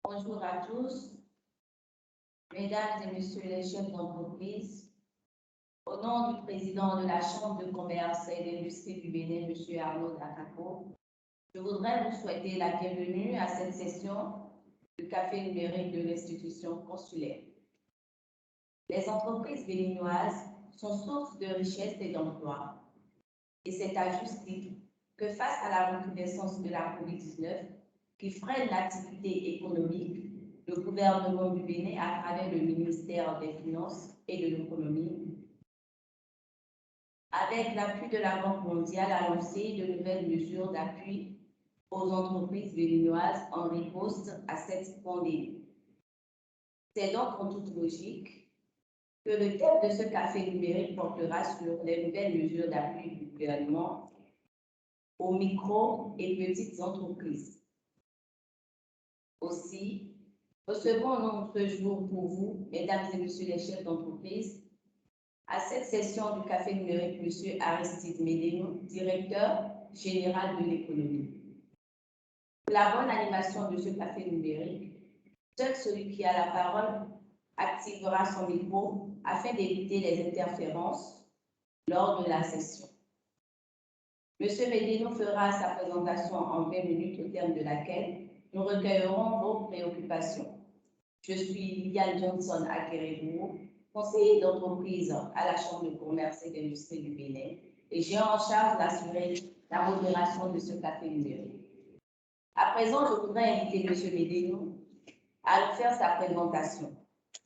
Bonjour à tous, mesdames et messieurs les chefs d'entreprise. Au nom du président de la Chambre de commerce et d'industrie du Bénin, M. Arnaud Dakako, je voudrais vous souhaiter la bienvenue à cette session du café numérique de l'institution consulaire. Les entreprises béninoises sont source de richesse et d'emploi. Et c'est à juste titre que face à la recrudescence de la COVID-19 qui freine l'activité économique, le gouvernement du Bénin, à travers le ministère des Finances et de l'Économie, avec l'appui de la Banque mondiale, a lancé de nouvelles mesures d'appui aux entreprises béninoises en riposte à cette pandémie. C'est donc en toute logique que le thème de ce café numérique portera sur les nouvelles mesures d'appui du gouvernement aux micro et petites entreprises. Aussi, recevons notre jour pour vous, mesdames et messieurs les chefs d'entreprise, à cette session du café numérique, M. Aristide Médéno, directeur général de l'économie. Pour la bonne animation de ce café numérique, seul celui qui a la parole activera son micro afin d'éviter les interférences lors de la session. M. Médéno fera sa présentation en 20 minutes, au terme de laquelle nous recueillerons vos préoccupations. Je suis Liliane Johnson Akeredou, conseiller d'entreprise à la Chambre de commerce et d'industrie du Bénin, et j'ai en charge d'assurer la modération de ce café numérique. À présent, je voudrais inviter M. Médéno à nous faire sa présentation.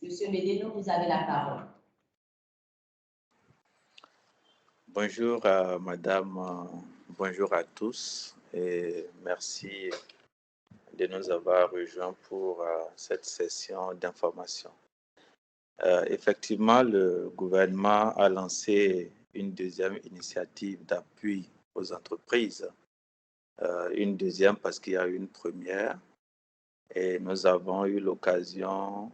M. Médéno, vous avez la parole. Bonjour madame, bonjour à tous et merci de nous avoir rejoints pour cette session d'information. Effectivement, le gouvernement a lancé une deuxième initiative d'appui aux entreprises. Une deuxième parce qu'il y a eu une première et nous avons eu l'occasion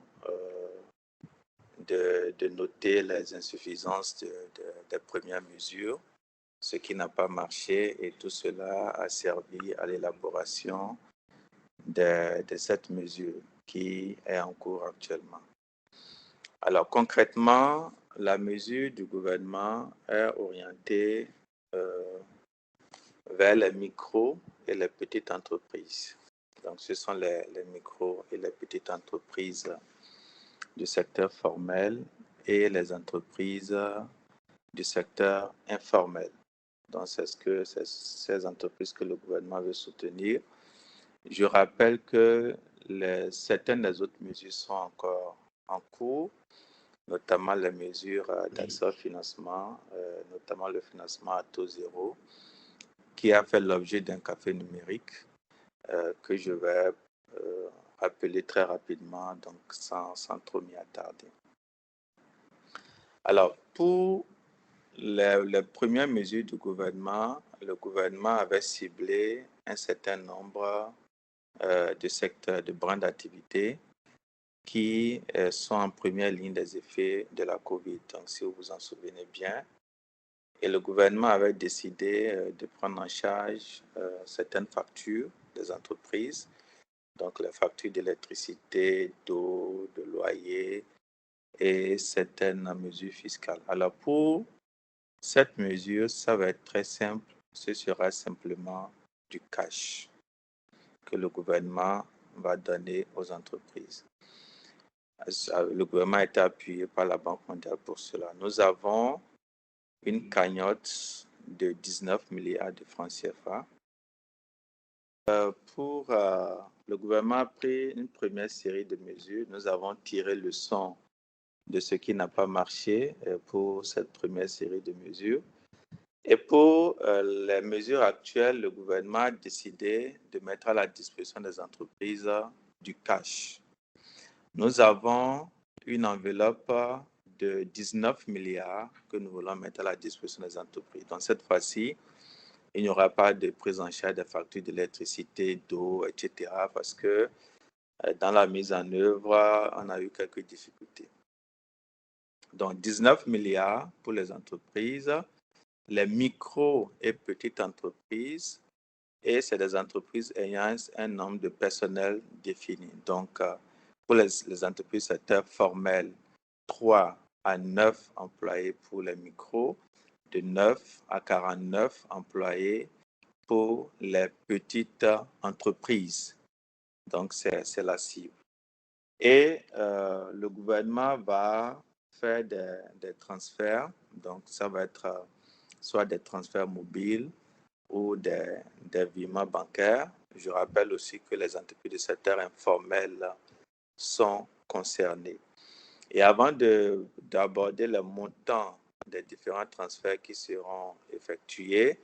de noter les insuffisances des premières mesures, ce qui n'a pas marché, et tout cela a servi à l'élaboration de cette mesure qui est en cours actuellement. Alors concrètement, la mesure du gouvernement est orientée vers les micros et les petites entreprises. Donc ce sont les micros et les petites entreprises du secteur formel et les entreprises du secteur informel. Donc, c'est ces entreprises que le gouvernement veut soutenir. Je rappelle que certaines des autres mesures sont encore en cours, notamment les mesures d'accès au financement, notamment le financement à taux zéro, qui a fait l'objet d'un café numérique que je vais rappeler très rapidement, donc sans trop m'y attarder. Alors, pour les premières mesures du gouvernement, le gouvernement avait ciblé un certain nombre de secteurs, de branches d'activité qui sont en première ligne des effets de la COVID. Donc, si vous vous en souvenez bien, et le gouvernement avait décidé de prendre en charge certaines factures des entreprises, donc les factures d'électricité, d'eau, de loyer et certaines mesures fiscales. Alors, pour cette mesure, ça va être très simple. Ce sera simplement du cash que le gouvernement va donner aux entreprises. Le gouvernement a été appuyé par la Banque mondiale pour cela. Nous avons une cagnotte de 19 milliards de francs CFA. Le gouvernement a pris une première série de mesures. Nous avons tiré le leçon de ce qui n'a pas marché pour cette première série de mesures. Et pour les mesures actuelles, le gouvernement a décidé de mettre à la disposition des entreprises du cash. Nous avons une enveloppe de 19 milliards que nous voulons mettre à la disposition des entreprises. Donc cette fois-ci, il n'y aura pas de prise en charge des factures d'électricité, d'eau, etc. parce que dans la mise en œuvre, on a eu quelques difficultés. Donc 19 milliards pour les entreprises, les micro et petites entreprises et c'est des entreprises ayant un nombre de personnel défini. Donc, pour les entreprises secteur formel, 3 à 9 employés pour les micros, de 9 à 49 employés pour les petites entreprises. Donc, c'est la cible. Et le gouvernement va faire des transferts. Donc, ça va être soit des transferts mobiles ou des virements bancaires. Je rappelle aussi que les entreprises du secteur informel sont concernées. Et avant d'aborder le montant des différents transferts qui seront effectués,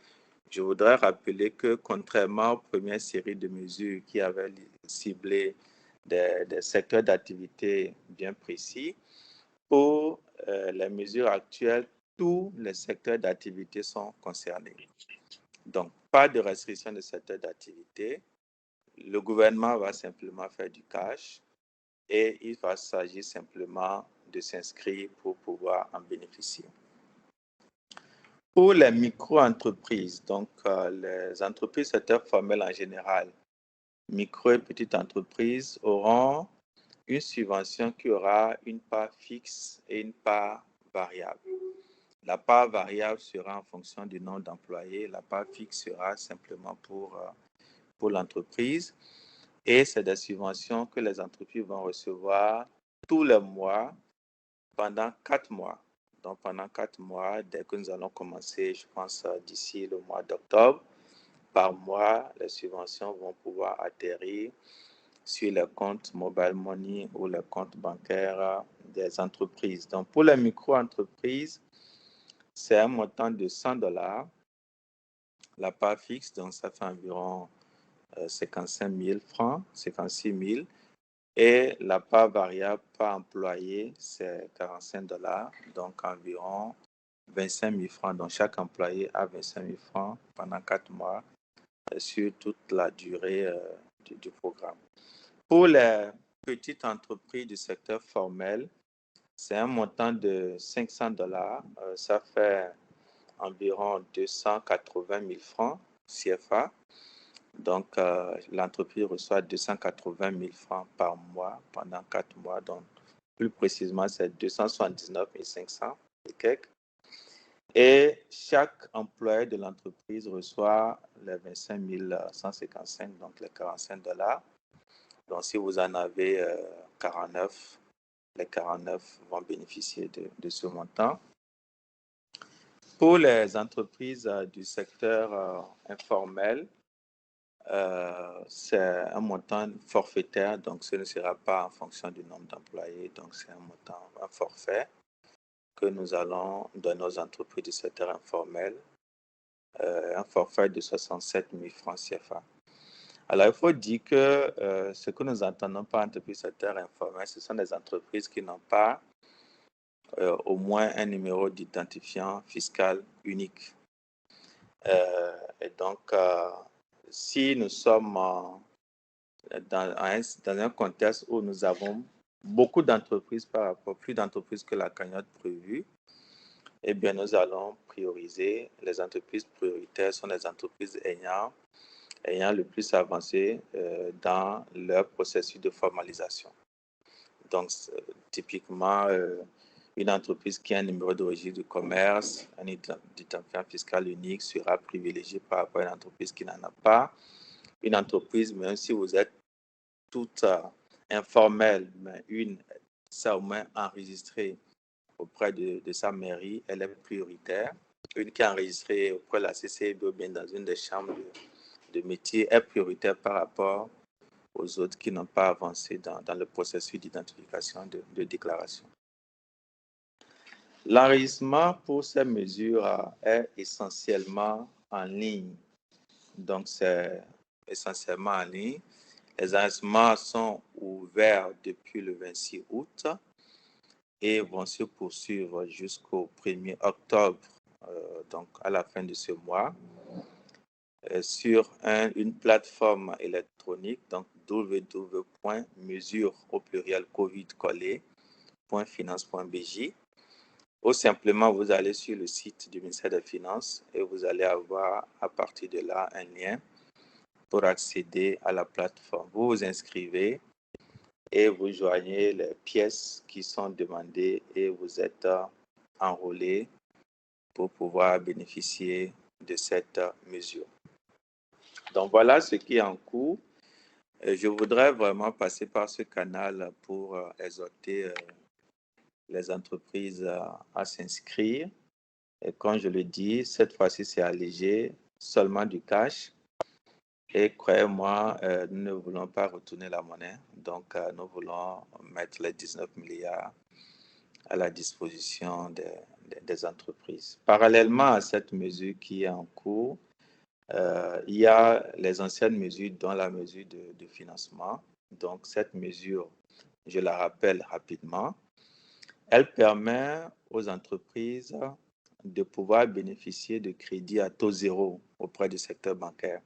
je voudrais rappeler que contrairement aux premières séries de mesures qui avaient ciblé des secteurs d'activité bien précis, pour les mesures actuelles, tous les secteurs d'activité sont concernés. Donc, pas de restriction de secteur d'activité. Le gouvernement va simplement faire du cash et il va s'agir simplement de s'inscrire pour pouvoir en bénéficier. Pour les micro-entreprises, donc les entreprises secteur formel en général, micro et petites entreprises auront une subvention qui aura une part fixe et une part variable. La part variable sera en fonction du nombre d'employés, la part fixe sera simplement pour l'entreprise. Et c'est des subventions que les entreprises vont recevoir tous les mois pendant 4 mois. Donc, pendant 4 mois, dès que nous allons commencer, je pense d'ici le mois d'octobre, par mois, les subventions vont pouvoir atterrir sur les comptes mobile money ou les comptes bancaires des entreprises. Donc, pour les micro-entreprises, c'est un montant de $100. La part fixe, donc ça fait environ 55 000 francs, 56 000. Et la part variable par employé, c'est $45, donc environ 25 000 francs. Donc, chaque employé a 25 000 francs pendant 4 mois sur toute la durée du programme. Pour les petites entreprises du secteur formel, c'est un montant de $500. Ça fait environ 280 000 francs CFA. Donc, l'entreprise reçoit 280 000 francs par mois pendant 4 mois. Donc, plus précisément, c'est 279 500 et quelques. Et chaque employé de l'entreprise reçoit les 25 155, donc les $45. Donc, si vous en avez 49, les 49 vont bénéficier de ce montant. Pour les entreprises du secteur informel, c'est un montant forfaitaire, donc ce ne sera pas en fonction du nombre d'employés, donc c'est un forfait que nous allons donner aux entreprises du secteur informel, un forfait de 67 000 francs CFA. Alors, il faut dire que ce que nous entendons par entreprise du secteur informel, ce sont des entreprises qui n'ont pas au moins un numéro d'identifiant fiscal unique. Et donc, si nous sommes dans un contexte où nous avons beaucoup d'entreprises par rapport, plus d'entreprises que la cagnotte prévue, eh bien, nous allons prioriser. Les entreprises prioritaires sont les entreprises ayant le plus avancé dans leur processus de formalisation. Donc, typiquement, une entreprise qui a un numéro de registre de commerce, un identifiant fiscal unique sera privilégiée par rapport à une entreprise qui n'en a pas. Une entreprise, même si vous êtes toute informelle, mais ça au moins enregistrée auprès de sa mairie, elle est prioritaire. Une qui est enregistrée auprès de la CCB ou bien dans une des chambres de métier est prioritaire par rapport aux autres qui n'ont pas avancé dans le processus d'identification de déclaration. L'enregistrement pour ces mesures est essentiellement en ligne. Donc, c'est essentiellement en ligne. Les enregistrements sont ouverts depuis le 26 août et vont se poursuivre jusqu'au 1er octobre, donc à la fin de ce mois, sur une plateforme électronique, donc www.mesure au pluriel covid-finance.bj. Ou simplement, vous allez sur le site du ministère des Finances et vous allez avoir à partir de là un lien pour accéder à la plateforme. Vous vous inscrivez et vous joignez les pièces qui sont demandées et vous êtes enrôlé pour pouvoir bénéficier de cette mesure. Donc voilà ce qui est en cours. Je voudrais vraiment passer par ce canal pour exhorter les entreprises à s'inscrire. Et comme je le dis, cette fois-ci, c'est allégé, seulement du cash. Et croyez-moi, nous ne voulons pas retourner la monnaie. Donc, nous voulons mettre les 19 milliards à la disposition des entreprises. Parallèlement à cette mesure qui est en cours, il y a les anciennes mesures, dont la mesure de financement. Donc, cette mesure, je la rappelle rapidement, elle permet aux entreprises de pouvoir bénéficier de crédits à taux zéro auprès du secteur bancaire,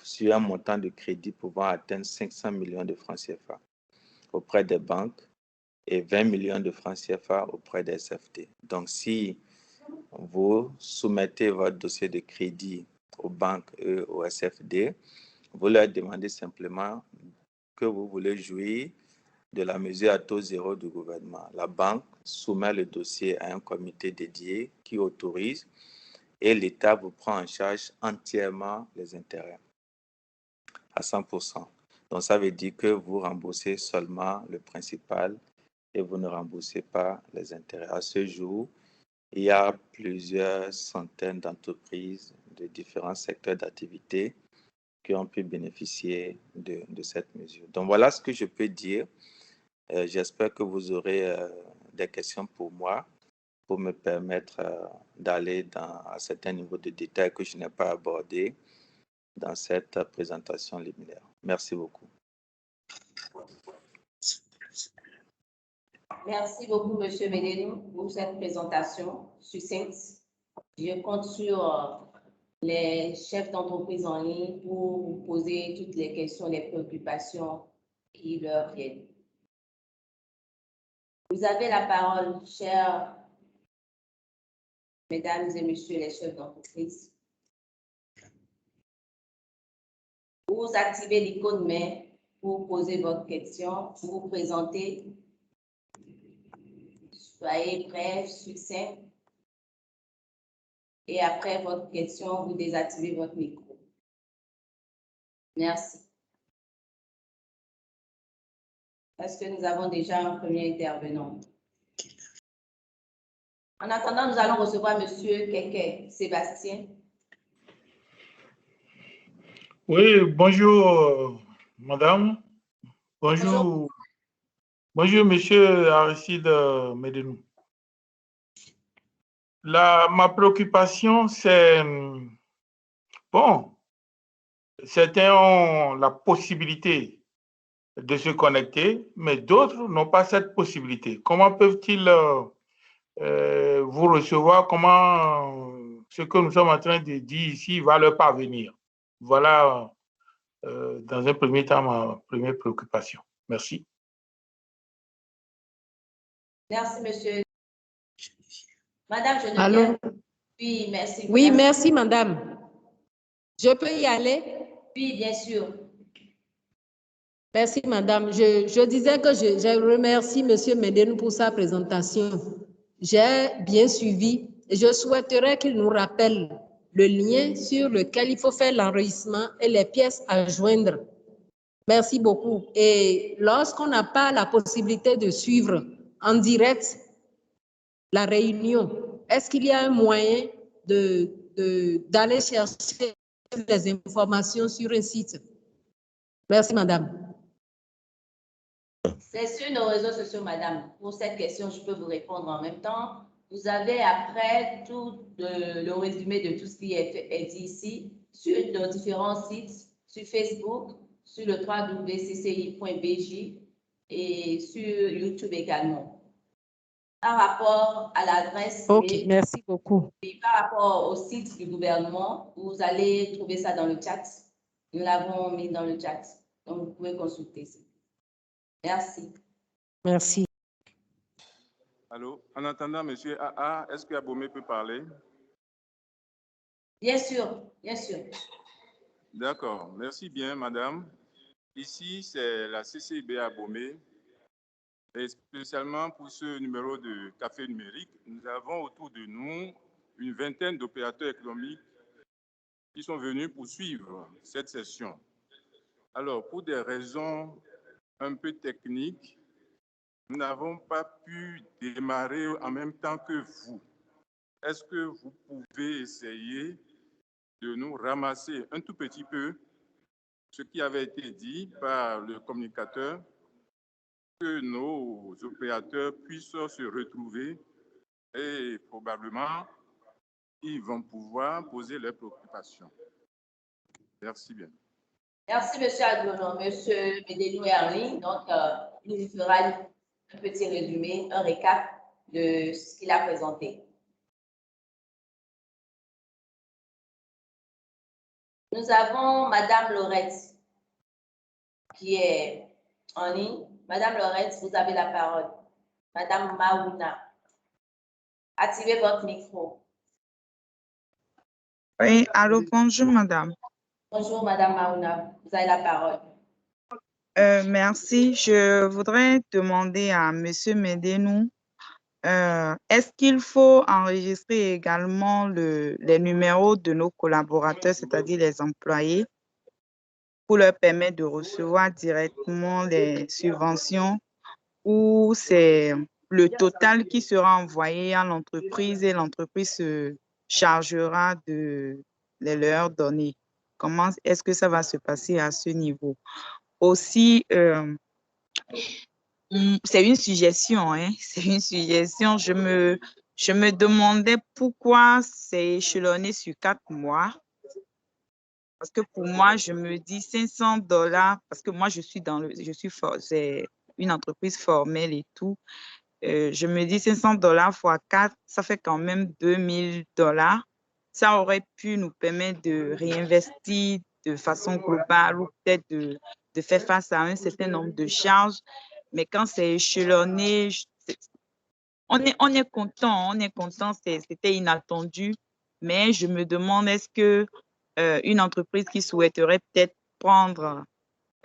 sur un montant de crédit pouvant atteindre 500 millions de francs CFA auprès des banques et 20 millions de francs CFA auprès des SFT. Donc, si vous soumettez votre dossier de crédit aux banques et aux SFD, vous leur demandez simplement que vous voulez jouir de la mesure à taux zéro du gouvernement. La banque soumet le dossier à un comité dédié qui autorise et l'État vous prend en charge entièrement les intérêts à 100%. Donc, ça veut dire que vous remboursez seulement le principal et vous ne remboursez pas les intérêts. À ce jour, il y a plusieurs centaines d'entreprises de différents secteurs d'activité qui ont pu bénéficier de cette mesure. Donc, voilà ce que je peux dire. J'espère que vous aurez des questions pour moi pour me permettre d'aller à certains niveaux de détail que je n'ai pas abordé dans cette présentation liminaire. Merci beaucoup. Merci beaucoup, M. Médénou, pour cette présentation succincte. Je compte sur les chefs d'entreprise en ligne pour vous poser toutes les questions, les préoccupations qui leur viennent. Vous avez la parole, chers mesdames et messieurs les chefs d'entreprise. Vous activez l'icône main pour poser votre question, pour vous présenter. Soyez bref, succinct. Et après votre question, vous désactivez votre micro. Merci. Est-ce que nous avons déjà un premier intervenant? En attendant, nous allons recevoir M. Keke Sébastien. Oui, bonjour, madame. Bonjour. Bonjour, monsieur Aristide Médénou. Ma préoccupation, c'est, bon, certains ont la possibilité de se connecter, mais d'autres n'ont pas cette possibilité. Comment peuvent-ils vous recevoir? Comment ce que nous sommes en train de dire ici va leur parvenir? Voilà, dans un premier temps, ma première préoccupation. Merci. Merci, monsieur. Madame Geneviève. Allô? Oui, merci. Oui, merci, madame. Je peux y aller? Oui, bien sûr. Merci, madame. Je disais que je remercie monsieur Médénou pour sa présentation. J'ai bien suivi et je souhaiterais qu'il nous rappelle le lien sur lequel il faut faire l'enregistrement et les pièces à joindre. Merci beaucoup. Et lorsqu'on n'a pas la possibilité de suivre en direct la réunion, est-ce qu'il y a un moyen d'aller chercher des informations sur un site? Merci, madame. C'est sur nos réseaux sociaux, madame. Pour cette question, je peux vous répondre en même temps. Vous avez après tout le résumé de tout ce qui est dit ici sur nos différents sites, sur Facebook, sur le www.cci.bj et sur YouTube également. Par rapport à l'adresse Ok, mail, merci beaucoup. et par rapport au site du gouvernement, vous allez trouver ça dans le chat. Nous l'avons mis dans le chat, donc vous pouvez consulter ça. Merci. Merci. Allô, en attendant, monsieur AA, est-ce que Abomey peut parler? Bien sûr, bien sûr. D'accord. Merci bien, madame. Ici, c'est la CCIB à Bomé. Et spécialement pour ce numéro de café numérique, nous avons autour de nous une vingtaine d'opérateurs économiques qui sont venus pour suivre cette session. Alors, pour des raisons un peu techniques, nous n'avons pas pu démarrer en même temps que vous. Est-ce que vous pouvez essayer de nous ramasser un tout petit peu ce qui avait été dit par le communicateur, que nos opérateurs puissent se retrouver et probablement ils vont pouvoir poser leurs préoccupations. Merci bien. Merci, M. Adjono. M. Médénou est en ligne, donc il nous fera un petit résumé, un récap de ce qu'il a présenté. Nous avons Madame Laurette qui est en ligne. Madame Laurette, vous avez la parole. Madame Maouna, activez votre micro. Oui, allô, bonjour madame. Bonjour Madame Maouna, vous avez la parole. Merci. Je voudrais demander à Monsieur Médénou, est-ce qu'il faut enregistrer également les numéros de nos collaborateurs, c'est-à-dire les employés, pour leur permettre de recevoir directement les subventions, ou c'est le total qui sera envoyé à l'entreprise et l'entreprise se chargera de les leur donner? Comment est-ce que ça va se passer à ce niveau? Aussi, c'est une suggestion, hein? C'est une suggestion. Je me demandais pourquoi c'est échelonné sur 4 mois. Parce que pour moi, je me dis $500, parce que moi, c'est une entreprise formelle et tout. Je me dis $500 fois 4, ça fait quand même $2000. Ça aurait pu nous permettre de réinvestir de façon globale ou peut-être de faire face à un certain nombre de charges. Mais quand c'est échelonné, on est content, c'était inattendu. Mais je me demande, est-ce que une entreprise qui souhaiterait peut-être prendre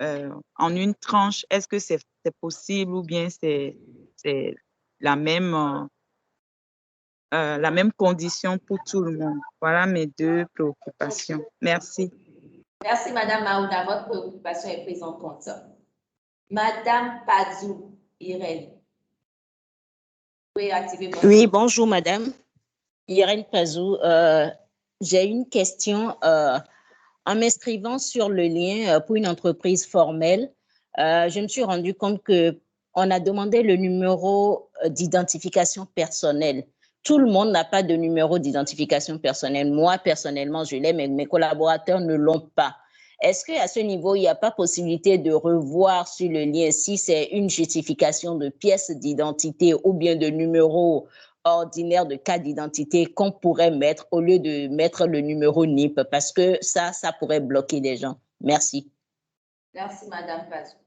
en une tranche, est-ce que c'est possible ou bien c'est la même condition pour tout le monde? Voilà mes deux préoccupations. Merci. Merci Madame Maouna, votre préoccupation est prise en compte. Madame Pazou Irène, vous pouvez activer votre... Oui, bonjour Madame. Irène Pazou, j'ai une question. En m'inscrivant sur le lien pour une entreprise formelle, je me suis rendu compte qu'on a demandé le numéro d'identification personnelle. Tout le monde n'a pas de numéro d'identification personnelle. Moi, personnellement, je l'ai, mais mes collaborateurs ne l'ont pas. Est-ce qu'à ce niveau, il n'y a pas possibilité de revoir sur le lien si c'est une justification de pièce d'identité ou bien de numéro ordinaire de carte d'identité qu'on pourrait mettre au lieu de mettre le numéro NIP, parce que ça pourrait bloquer des gens. Merci. Merci, Madame Pazou.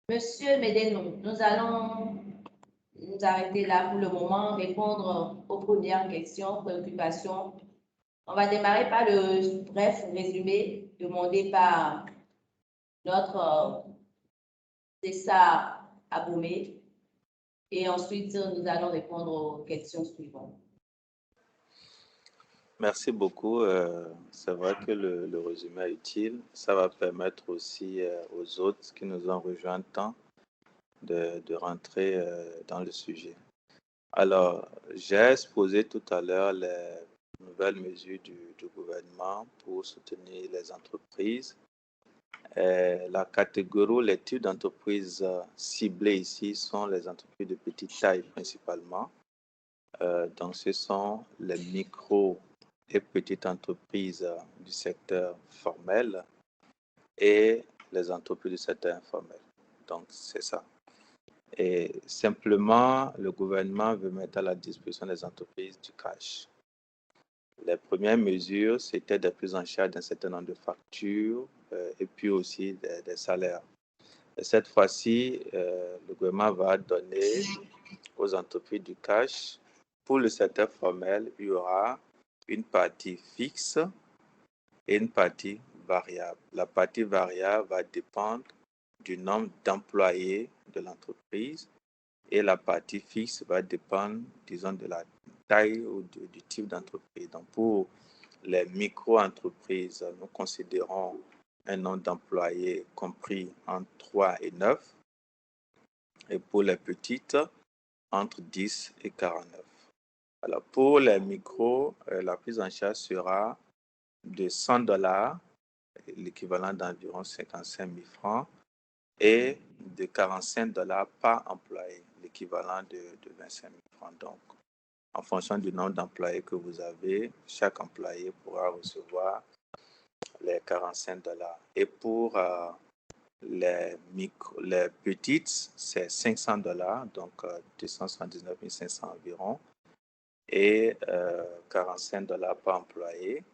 Monsieur Médénou, nous allons nous arrêter là pour le moment, répondre aux premières questions, préoccupations. On va démarrer par le bref résumé demandé par notre Tessa Aboumé. Et ensuite, nous allons répondre aux questions suivantes. Merci beaucoup. C'est vrai que le résumé est utile. Ça va permettre aussi aux autres qui nous ont rejoints tant de rentrer dans le sujet. Alors, j'ai exposé tout à l'heure les nouvelles mesures du gouvernement pour soutenir les entreprises. La catégorie, les types d'entreprises ciblées ici sont les entreprises de petite taille principalement. Donc, ce sont les micros et petites entreprises du secteur formel et les entreprises du secteur informel. Donc, c'est ça. Et simplement, le gouvernement veut mettre à la disposition des entreprises du cash. Les premières mesures, c'était de prise en charge d'un certain nombre de factures et puis aussi des salaires. Et cette fois-ci, le gouvernement va donner aux entreprises du cash. Pour le secteur formel, il y aura une partie fixe et une partie variable. La partie variable va dépendre du nombre d'employés de l'entreprise et la partie fixe va dépendre, disons, de la taille ou du type d'entreprise. Donc, pour les micro-entreprises, nous considérons un nombre d'employés compris entre 3 et 9, et pour les petites, entre 10 et 49. Alors, pour les micros, la prise en charge sera de $100, l'équivalent d'environ 55 000 francs, et de $45 par employé, l'équivalent de 25 000 francs. Donc, en fonction du nombre d'employés que vous avez, chaque employé pourra recevoir les $45. Et pour les petites, c'est $500, donc 279 500 environ, et $45 par employé.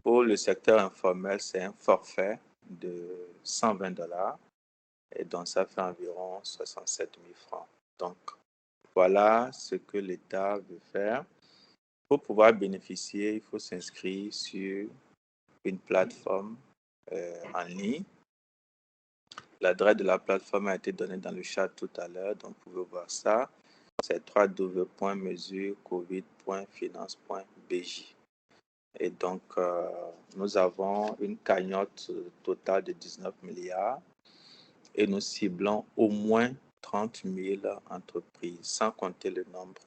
Pour le secteur informel, c'est un forfait de $120, et donc ça fait environ 67 000 francs. Donc, voilà ce que l'État veut faire. Pour pouvoir bénéficier, il faut s'inscrire sur une plateforme en ligne. L'adresse de la plateforme a été donnée dans le chat tout à l'heure, donc vous pouvez voir ça. C'est www.mesurecovid.finance.bj. Et donc, nous avons une cagnotte totale de 19 milliards et nous ciblons au moins 30 000 entreprises, sans compter le nombre,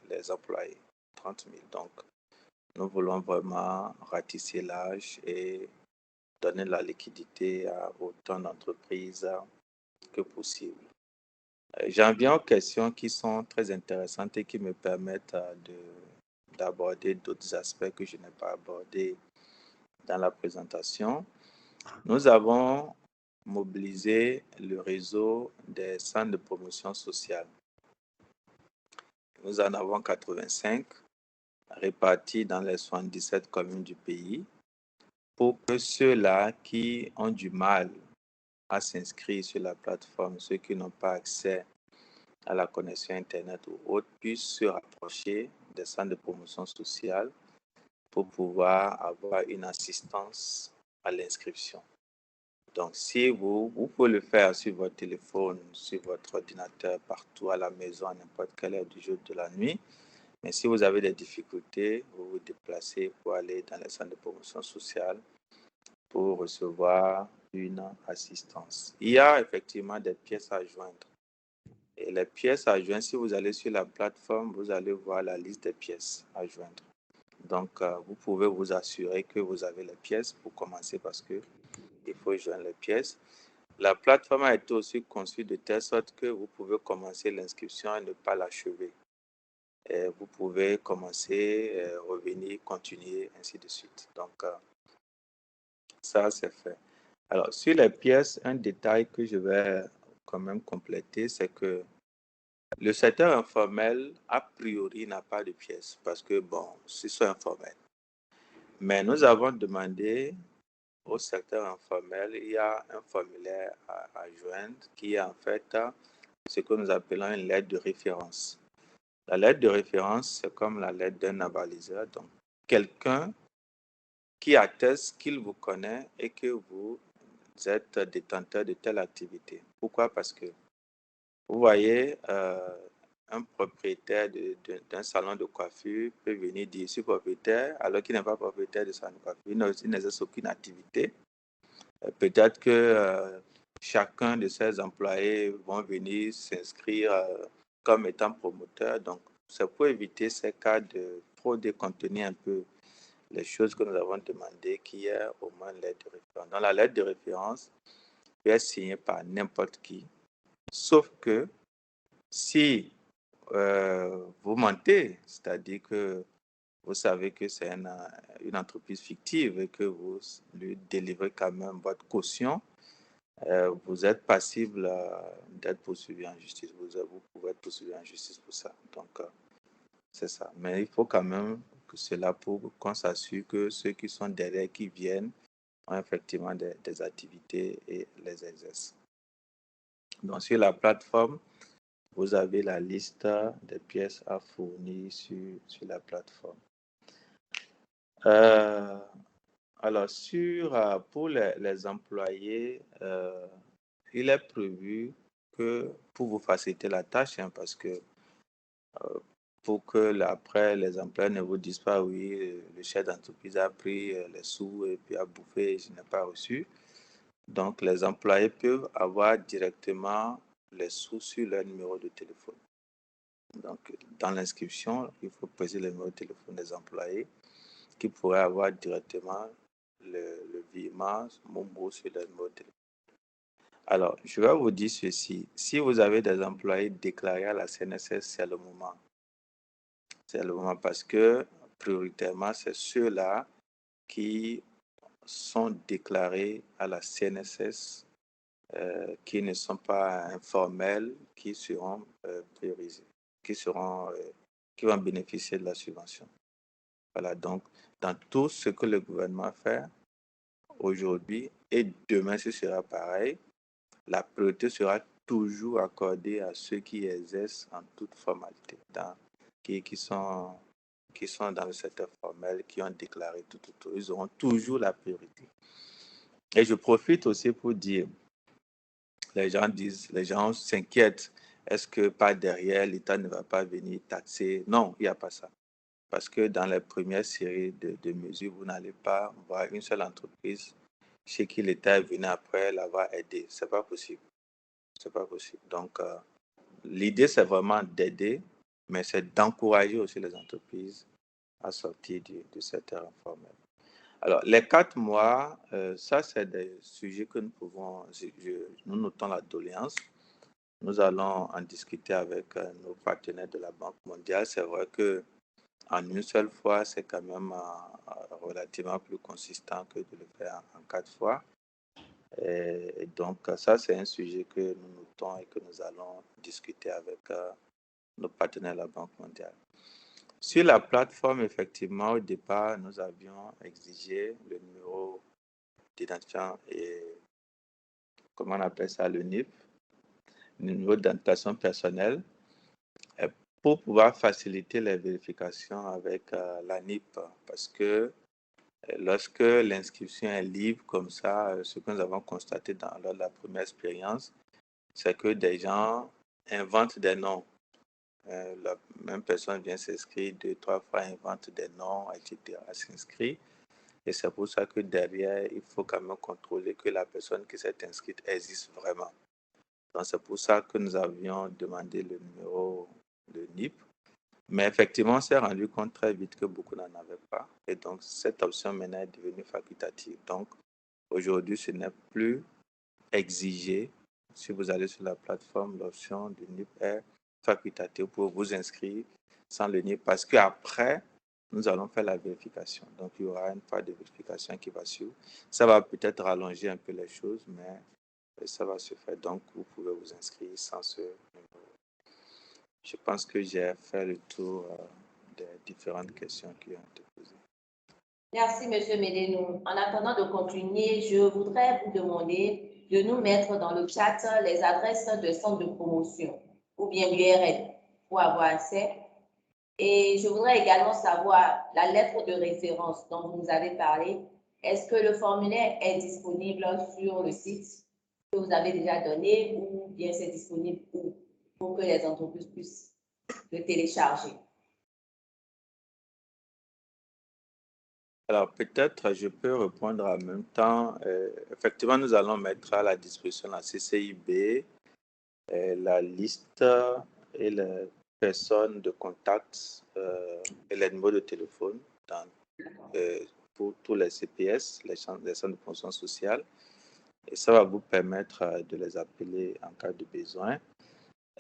les employés, 30 000. Donc, nous voulons vraiment ratisser l'âge et donner la liquidité à autant d'entreprises que possible. J'en viens aux questions qui sont très intéressantes et qui me permettent d'aborder d'autres aspects que je n'ai pas abordés dans la présentation. Nous avons mobilisé le réseau des centres de promotion sociale. Nous en avons 85 répartis dans les 77 communes du pays pour que ceux-là qui ont du mal à s'inscrire sur la plateforme, ceux qui n'ont pas accès à la connexion Internet ou autre, puissent se rapprocher des centres de promotion sociale pour pouvoir avoir une assistance à l'inscription. Donc, si vous pouvez le faire sur votre téléphone, sur votre ordinateur, partout à la maison, à n'importe quelle heure du jour, de la nuit. Mais si vous avez des difficultés, vous vous déplacez pour aller dans les centres de promotion sociale pour recevoir une assistance. Il y a effectivement des pièces à joindre. Et les pièces à joindre, si vous allez sur la plateforme, vous allez voir la liste des pièces à joindre. Donc, vous pouvez vous assurer que vous avez les pièces pour commencer parce que il faut joindre les pièces. La plateforme a été aussi conçue de telle sorte que vous pouvez commencer l'inscription et ne pas l'achever. Vous pouvez commencer, revenir, continuer, ainsi de suite. Donc, ça, c'est fait. Alors, sur les pièces, un détail que je vais quand même compléter, c'est que le secteur informel, a priori, n'a pas de pièces parce que, bon, c'est soit informel. Mais nous avons demandé au secteur informel, il y a un formulaire à joindre qui est en fait ce que nous appelons une lettre de référence. La lettre de référence, c'est comme la lettre d'un avaliseur, donc quelqu'un qui atteste qu'il vous connaît et que vous êtes détenteur de telle activité. Pourquoi? Parce que vous voyez, un propriétaire d'un salon de coiffure peut venir dire « je suis propriétaire » alors qu'il n'est pas propriétaire de salon de coiffure, il n'exerce aucune activité. Peut-être que chacun de ses employés vont venir s'inscrire comme étant promoteur. Donc, c'est pour éviter ces cas de fraude et contenir un peu les choses que nous avons demandé qu'il y ait au moins une lettre de référence. Dans la lettre de référence, peut être signée par n'importe qui, sauf que si vous mentez, c'est-à-dire que vous savez que c'est une entreprise fictive et que vous lui délivrez quand même votre caution, vous êtes passible d'être poursuivi en justice. Vous pouvez être poursuivi en justice pour ça. Donc, c'est ça. Mais il faut quand même que cela pour qu'on s'assure que ceux qui sont derrière, qui viennent, ont effectivement des activités et les exercent. Donc, sur la plateforme, vous avez la liste des pièces à fournir sur la plateforme. Alors, pour les employés, il est prévu que pour vous faciliter la tâche, hein, parce que pour que après les employés ne vous disent pas oui, le chef d'entreprise a pris les sous et puis a bouffé et je n'ai pas reçu. Donc, les employés peuvent avoir directement les sous sur leur numéro de téléphone. Donc, dans l'inscription, il faut préciser le numéro de téléphone des employés qui pourraient avoir directement le virement Mombo sur leur numéro de téléphone. Alors, je vais vous dire ceci. Si vous avez des employés déclarés à la CNSS, c'est le moment. C'est le moment parce que, prioritairement, c'est ceux-là qui sont déclarés à la CNSS, qui ne sont pas informels, qui seront priorisés, qui vont bénéficier de la subvention. Voilà, donc, dans tout ce que le gouvernement fait aujourd'hui et demain, ce sera pareil, la priorité sera toujours accordée à ceux qui exercent en toute formalité, qui sont dans le secteur formel, qui ont déclaré tout. Ils auront toujours la priorité. Et je profite aussi pour dire, les gens s'inquiètent, est-ce que par derrière, l'État ne va pas venir taxer? Non, il n'y a pas ça. Parce que dans les premières séries de mesures, vous n'allez pas voir une seule entreprise chez qui l'État est venu après l'avoir aidé. Ce n'est pas possible. C'est pas possible. Donc, l'idée, c'est vraiment d'aider, mais c'est d'encourager aussi les entreprises à sortir du secteur informel. Alors, les 4 mois, ça, c'est des sujets que nous notons la doléance. Nous allons en discuter avec nos partenaires de la Banque mondiale. C'est vrai qu'en une seule fois, c'est quand même relativement plus consistant que de le faire en 4 fois. Et donc, ça, c'est un sujet que nous notons et que nous allons discuter avec nos partenaires de la Banque mondiale. Sur la plateforme, effectivement, au départ, nous avions exigé le numéro d'identifiant et, comment on appelle ça, le NIP, le numéro d'identification personnelle, pour pouvoir faciliter les vérifications avec la NIP, parce que lorsque l'inscription est libre comme ça, ce que nous avons constaté lors de la première expérience, c'est que des gens inventent des noms. La même personne vient s'inscrire 2-3 fois, invente des noms, etc., s'inscrit. Et c'est pour ça que derrière, il faut quand même contrôler que la personne qui s'est inscrite existe vraiment. Donc, c'est pour ça que nous avions demandé le numéro de NIP. Mais effectivement, on s'est rendu compte très vite que beaucoup n'en avaient pas. Et donc, cette option maintenant est devenue facultative. Donc, aujourd'hui, ce n'est plus exigé. Si vous allez sur la plateforme, l'option du NIP est facultative pour vous inscrire sans le NIP parce qu'après, nous allons faire la vérification. Donc, il y aura une phase de vérification qui va suivre. Ça va peut-être rallonger un peu les choses, mais ça va se faire. Donc, vous pouvez vous inscrire sans ce numéro. Je pense que j'ai fait le tour des différentes questions qui ont été posées. Merci, M. Médénou. En attendant de continuer, je voudrais vous demander de nous mettre dans le chat les adresses de centres de promotion ou bien l'URL pour avoir accès. Et je voudrais également savoir la lettre de référence dont vous nous avez parlé. Est-ce que le formulaire est disponible sur le site que vous avez déjà donné ou bien c'est disponible pour que les entreprises puissent le télécharger? Alors, peut-être je peux répondre en même temps. Effectivement, nous allons mettre à la disposition la CCIB, la liste et les personnes de contact et les numéros de téléphone pour tous les CPS, les centres de promotion sociale. Et ça va vous permettre de les appeler en cas de besoin.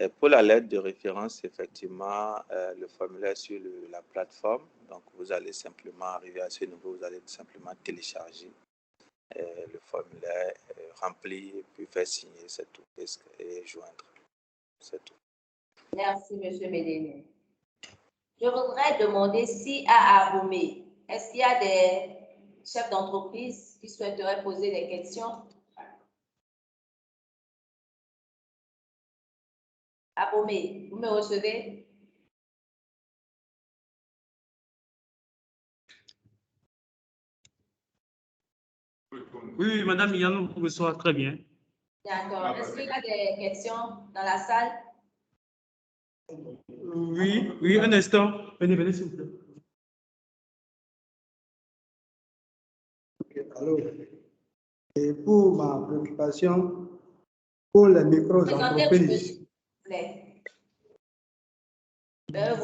Et pour la lettre de référence, effectivement, le formulaire sur la plateforme. Donc, vous allez simplement arriver à ce niveau, vous allez simplement télécharger le formulaire, remplir, puis faire signer, c'est tout, et joindre. C'est tout. Merci, M. Médénou. Je voudrais demander si à Abomey, est-ce qu'il y a des chefs d'entreprise qui souhaiteraient poser des questions? Abomey, vous me recevez? Oui, Madame Yannou, vous reçoit très bien. D'accord. Est-ce qu'il y a des questions dans la salle? Oui, oui, un instant. Venez, venez, s'il vous plaît. Alors, et pour ma préoccupation, pour les micro-entreprises.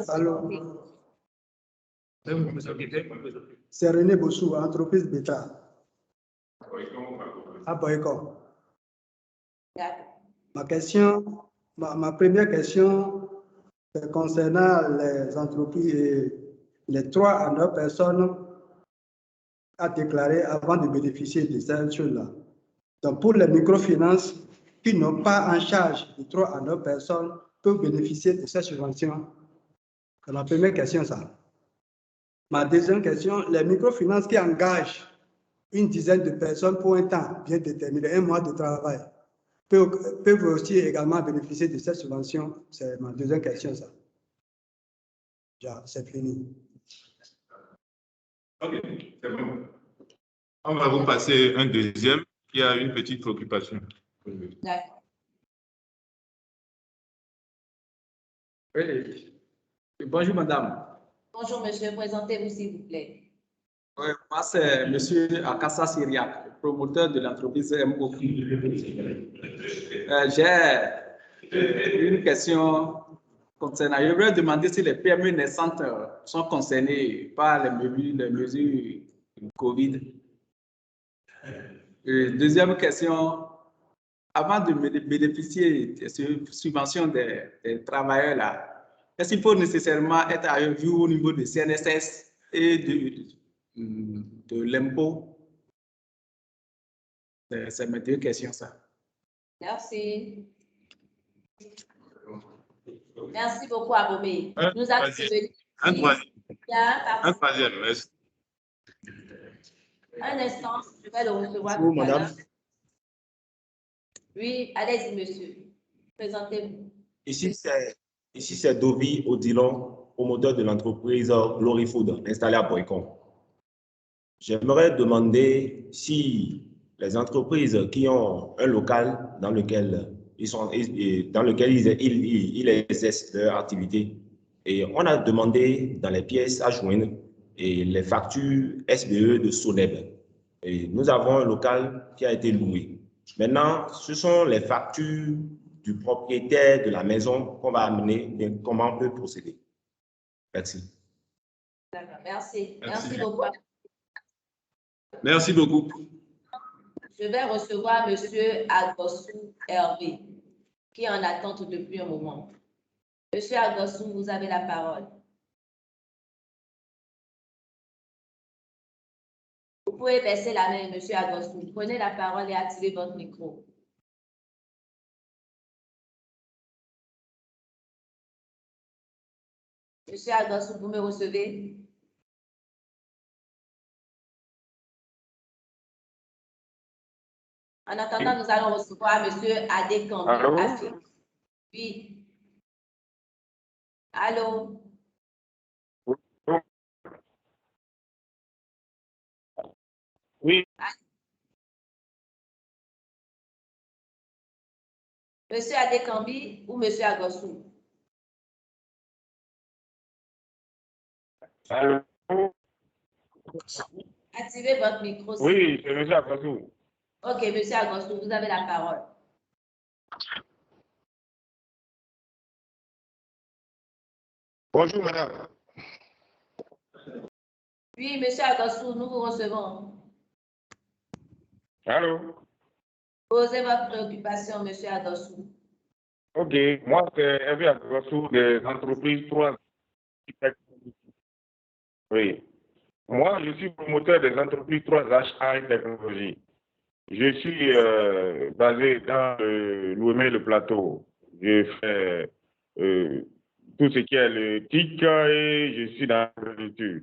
Alors, c'est René Bossou, entreprise bêta. À Boycom. Ma première question, c'est concernant les entreprises et les 3 à 9 personnes à déclarer avant de bénéficier de cette chose-là. Donc, pour les microfinances qui n'ont pas en charge de 3 à 9 personnes, peuvent bénéficier de cette subvention. C'est la première question, ça. Ma deuxième question, les microfinances qui engagent une dizaine de personnes pour un temps bien déterminé, 1 mois de travail, peuvent aussi également bénéficier de cette subvention. C'est ma deuxième question, ça. C'est fini. Ok, c'est bon. On va vous passer un deuxième qui a une petite préoccupation. D'accord. Oui. Bonjour, madame. Bonjour, monsieur. Présentez-vous, s'il vous plaît. Oui, moi, c'est monsieur Akassa Syriac, promoteur de l'entreprise MOQ. J'ai une question concernant. Je voudrais demander si les PME naissantes sont concernées par les mesures Covid. Deuxième question. Avant de bénéficier de ces subventions des travailleurs là, est-ce qu'il faut nécessairement être à vue au niveau de CNSS et de l'impôt? C'est mes 2 questions, ça. Merci. Merci beaucoup, Abomey. Nous avons un troisième, merci. Un instant, je vais le recevoir. Bonjour, madame. Oui, allez-y, monsieur. Présentez-vous. Ici, c'est Dovi Odilon, promoteur de l'entreprise Glory Food, installée à Boycom. J'aimerais demander si les entreprises qui ont un local dans lequel ils exercent leur activité, et on a demandé dans les pièces à joindre et les factures SBE de Soneb. Et nous avons un local qui a été loué. Maintenant, ce sont les factures du propriétaire de la maison qu'on va amener et comment on peut procéder. Merci. D'accord, merci. Merci beaucoup. Merci beaucoup. Je vais recevoir monsieur Agossou Hervé, qui est en attente depuis un moment. Monsieur Agossou, vous avez la parole. Vous pouvez baisser la main, monsieur Agossou. Prenez la parole et activez votre micro. Monsieur Agossou, vous me recevez? En attendant, nous allons recevoir monsieur Adekambi. Allô? Oui. Allô? Oui. Monsieur Adekambi ou monsieur Agossou? Allô? Activez votre micro. Oui, c'est monsieur Agossou. Ok, monsieur Agossou, vous avez la parole. Bonjour, madame. Oui, monsieur Agossou, nous vous recevons. Allô? Posez votre préoccupation, monsieur Agossou. Ok, moi, c'est Hervé Agossou des entreprises 3. Oui. Moi, je suis promoteur des entreprises 3H Technologies. Je suis basé dans l'Ouémé le plateau. Je fais tout ce qui est le TIC et je suis dans l'agriculture.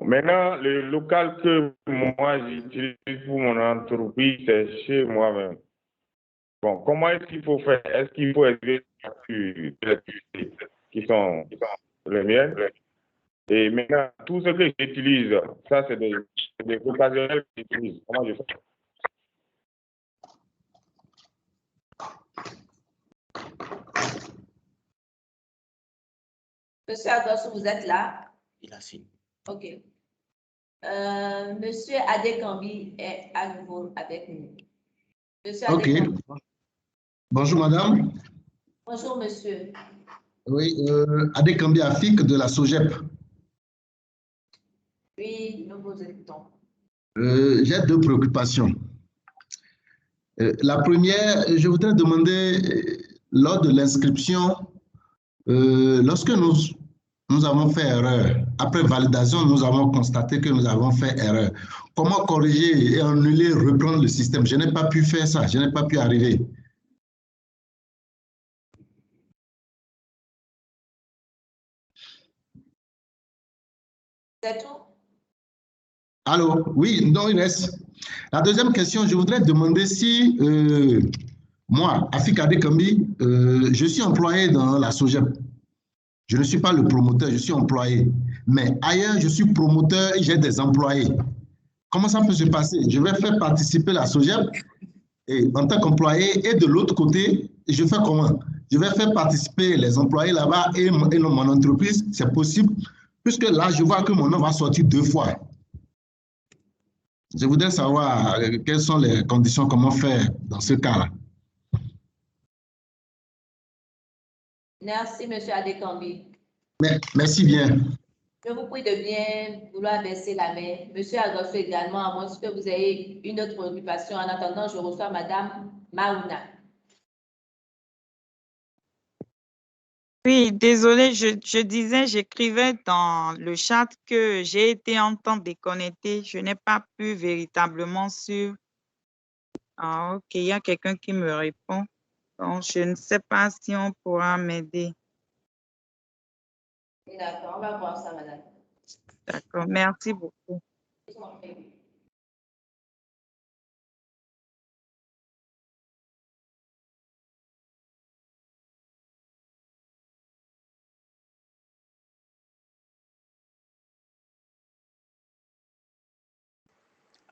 Maintenant, le local que moi j'utilise pour mon entreprise, c'est chez moi-même. Bon, comment est-ce qu'il faut faire? Est-ce qu'il faut élever les activités qui sont les miennes? Et maintenant, tout ce que j'utilise, ça, c'est des occasionnels que j'utilise. Comment je fais? Monsieur Agosso, vous êtes là? Il a fini. OK. Monsieur Adekambi est à nouveau avec nous. Monsieur Adekambi. OK. Bonjour, madame. Bonjour, monsieur. Oui, Adekambi Afik de la SOGEP. Oui, nous vous écoutons. J'ai deux préoccupations. La première, je voudrais demander, lors de l'inscription, lorsque nous avons fait erreur, après validation, nous avons constaté que nous avons fait erreur. Comment corriger et annuler, reprendre le système? Je n'ai pas pu faire ça, je n'ai pas pu arriver. C'est tout? Allô? Oui, non, il reste. La deuxième question, je voudrais demander si moi, Afik Adekambi, je suis employé dans la SOGEP. Je ne suis pas le promoteur, je suis employé. Mais ailleurs, je suis promoteur et j'ai des employés. Comment ça peut se passer? Je vais faire participer la SOGEP et, en tant qu'employé, et de l'autre côté, je fais comment? Je vais faire participer les employés là-bas et mon entreprise, c'est possible, puisque là, je vois que mon nom va sortir 2 fois. Je voudrais savoir quelles sont les conditions, comment faire dans ce cas-là. Merci, monsieur Adekambi. Merci bien. Je vous prie de bien vouloir baisser la main. Monsieur Agosso également, à moins que vous ayez une autre préoccupation. En attendant, je reçois madame Maouna. Oui, désolé, je disais, j'écrivais dans le chat que j'ai été un temps déconnectée. Je n'ai pas pu véritablement suivre. Ah, ok, il y a quelqu'un qui me répond. Donc, je ne sais pas si on pourra m'aider. D'accord, on va voir ça, madame. D'accord, merci beaucoup.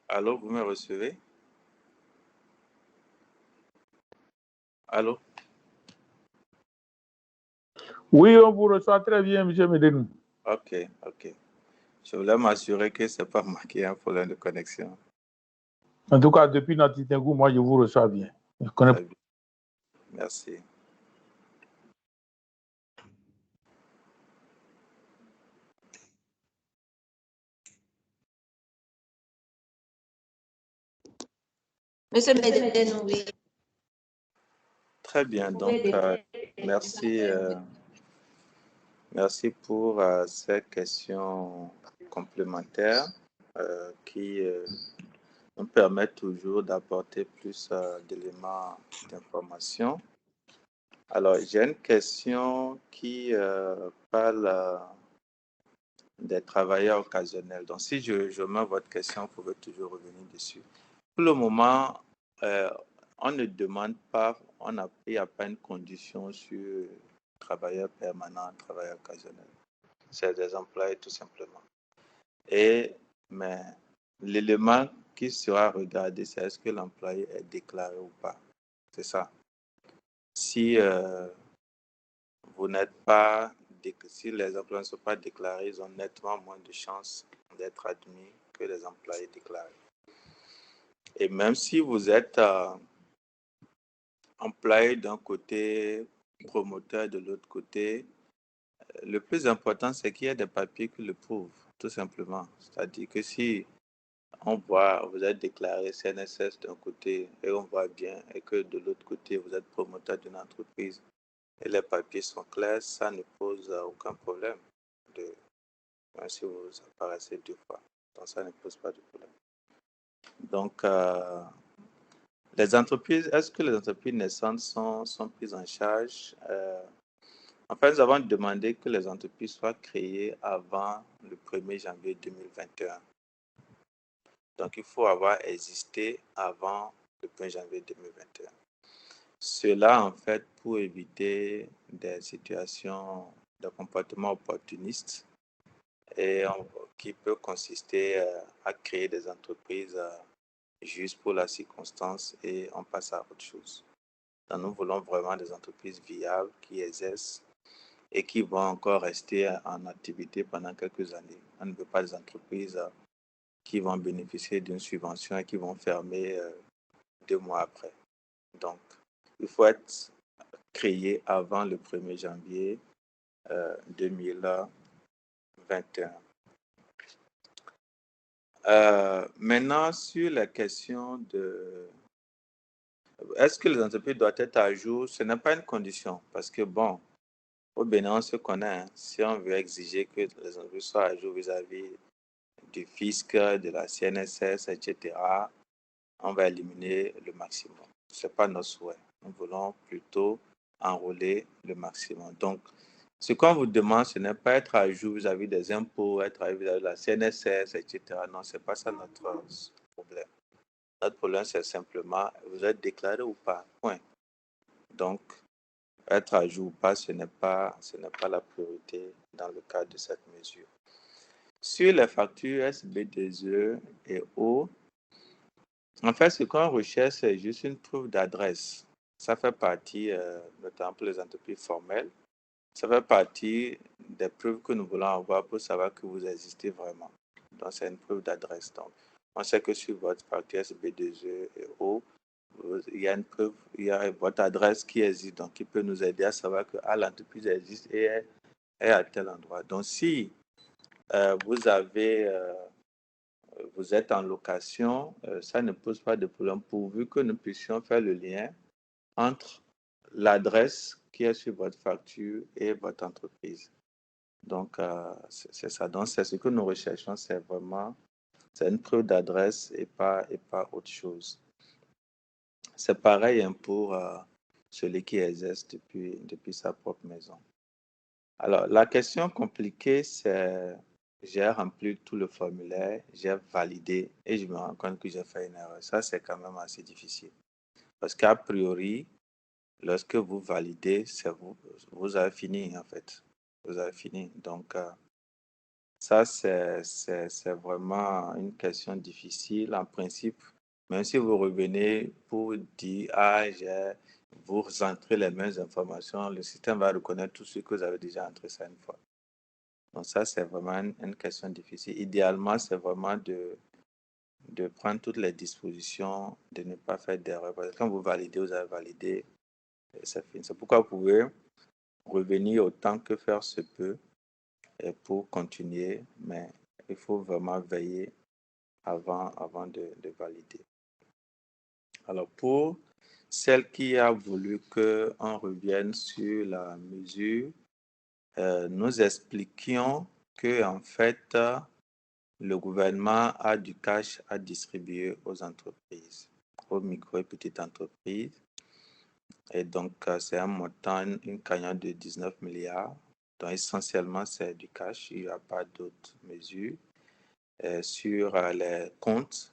Allô, vous me recevez? Allô? Oui, on vous reçoit très bien, M. Médenou. OK, OK. Je voulais m'assurer que ce n'est pas moi qui ai un problème de connexion. En tout cas, depuis notre interview, moi, je vous reçois bien. Je connais... Très bien. Merci. Monsieur Médenou, oui. Très bien, donc merci, merci pour ces questions complémentaires qui nous permettent toujours d'apporter plus d'éléments d'information. Alors, j'ai une question qui parle des travailleurs occasionnels. Donc, si je mets votre question, vous pouvez toujours revenir dessus. Pour le moment, on ne demande pas, il n'y a pas une condition sur travailleur permanent, travailleur occasionnel. C'est des employés tout simplement. Mais l'élément qui sera regardé, c'est est-ce que l'employé est déclaré ou pas. C'est ça. Si vous n'êtes pas, si les employés ne sont pas déclarés, ils ont nettement moins de chances d'être admis que les employés déclarés. Et même si vous êtes employé d'un côté, promoteur de l'autre côté, le plus important, c'est qu'il y ait des papiers qui le prouvent, tout simplement. C'est-à-dire que si on voit, vous êtes déclaré CNSS d'un côté et on voit bien, et que de l'autre côté, vous êtes promoteur d'une entreprise et les papiers sont clairs, ça ne pose aucun problème, même si vous apparaissez 2 fois. Donc, ça ne pose pas de problème. Donc, les entreprises, est-ce que les entreprises naissantes sont prises en charge? En fait, nous avons demandé que les entreprises soient créées avant le 1er janvier 2021. Donc, il faut avoir existé avant le 1er janvier 2021. Cela, en fait, pour éviter des situations de comportement opportuniste et qui peut consister à créer des entreprises juste pour la circonstance et on passe à autre chose. Donc, nous voulons vraiment des entreprises viables qui exercent et qui vont encore rester en activité pendant quelques années. On ne veut pas des entreprises qui vont bénéficier d'une subvention et qui vont fermer 2 mois après. Donc, il faut être créé avant le 1er janvier 2021. Maintenant, sur la question de est-ce que les entreprises doivent être à jour, ce n'est pas une condition parce que, bon, au Bénin, on se connaît. Si on veut exiger que les entreprises soient à jour vis-à-vis du fisc, de la CNSS, etc., on va éliminer le maximum. Ce n'est pas notre souhait. Nous voulons plutôt enrôler le maximum. Donc, ce qu'on vous demande, ce n'est pas être à jour vis-à-vis des impôts, être à jour vis-à-vis de la CNSS, etc. Non, ce n'est pas ça notre problème. Notre problème, c'est simplement, vous êtes déclaré ou pas, point. Donc, être à jour ou pas, ce n'est pas la priorité dans le cadre de cette mesure. Sur les factures SB2E et O, en fait, ce qu'on recherche, c'est juste une preuve d'adresse. Ça fait partie, notamment pour les entreprises formelles, ça fait partie des preuves que nous voulons avoir pour savoir que vous existez vraiment. Donc, c'est une preuve d'adresse. Donc, on sait que sur votre facture SB2E et O, il y a une preuve, il y a votre adresse qui existe, donc qui peut nous aider à savoir que l'entreprise existe et est à tel endroit. Donc, si vous êtes en location, ça ne pose pas de problème pourvu que nous puissions faire le lien entre l'adresse qui est sur votre facture et votre entreprise. Donc, c'est ça. Donc, c'est ce que nous recherchons, c'est une preuve d'adresse et pas autre chose. C'est pareil pour celui qui exerce depuis sa propre maison. Alors, la question compliquée, c'est j'ai rempli tout le formulaire, j'ai validé et je me rends compte que j'ai fait une erreur. Ça, c'est quand même assez difficile. Parce qu'à priori, lorsque vous validez, vous avez fini en fait. Vous avez fini. Donc, ça, c'est vraiment une question difficile. En principe, même si vous revenez pour dire, vous entrez les mêmes informations, le système va reconnaître tout ce que vous avez déjà entré ça une fois. Donc, ça, c'est vraiment une question difficile. Idéalement, c'est vraiment de prendre toutes les dispositions, de ne pas faire d'erreur. Parce que quand vous validez, vous avez validé, c'est fini. C'est pourquoi vous pouvez revenir autant que faire se peut et pour continuer, mais il faut vraiment veiller avant de valider. Alors, pour celle qui a voulu qu'on revienne sur la mesure, nous expliquions que en fait, le gouvernement a du cash à distribuer aux entreprises, aux micro et petites entreprises. Et donc, c'est un montant, une cagnotte de 19 milliards. Donc, essentiellement, c'est du cash. Il n'y a pas d'autres mesures. Sur les comptes,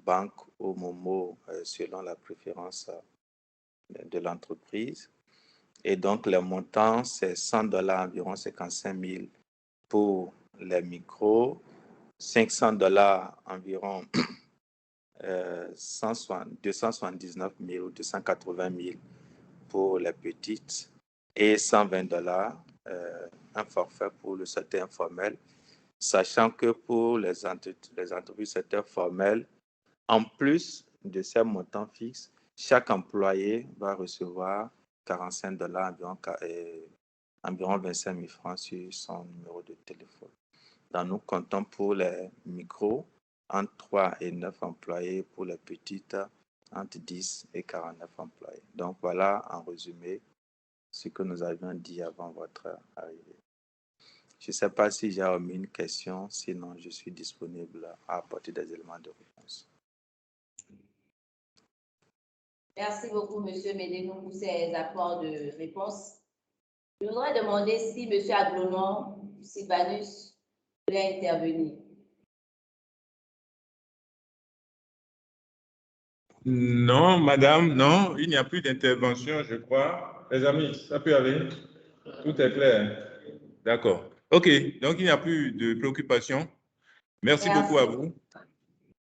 banque ou Momo, selon la préférence de l'entreprise. Et donc, le montant, c'est $100 environ 55 000 pour les micros, $500 environ 279 000 ou 280 000 pour les petites et $120 un forfait pour le secteur informel, sachant que pour les entreprises secteur formel, en plus de ces montants fixes, chaque employé va recevoir $45 environ 25 000 francs sur son numéro de téléphone. Donc, nous comptons pour les micros entre 3 et 9 employés, pour les petites entre 10 et 49 employés. Donc, voilà en résumé ce que nous avions dit avant votre arrivée. Je ne sais pas si j'ai omis une question, sinon je suis disponible à apporter des éléments de réponse. Merci beaucoup, M. Médénou, pour ces apports de réponse. Je voudrais demander si M. Aglonon Sylvanus voulait intervenir. Non, madame, non, il n'y a plus d'intervention, je crois. Les amis, ça peut aller? Tout est clair. D'accord. OK, donc il n'y a plus de préoccupation. Merci beaucoup à vous.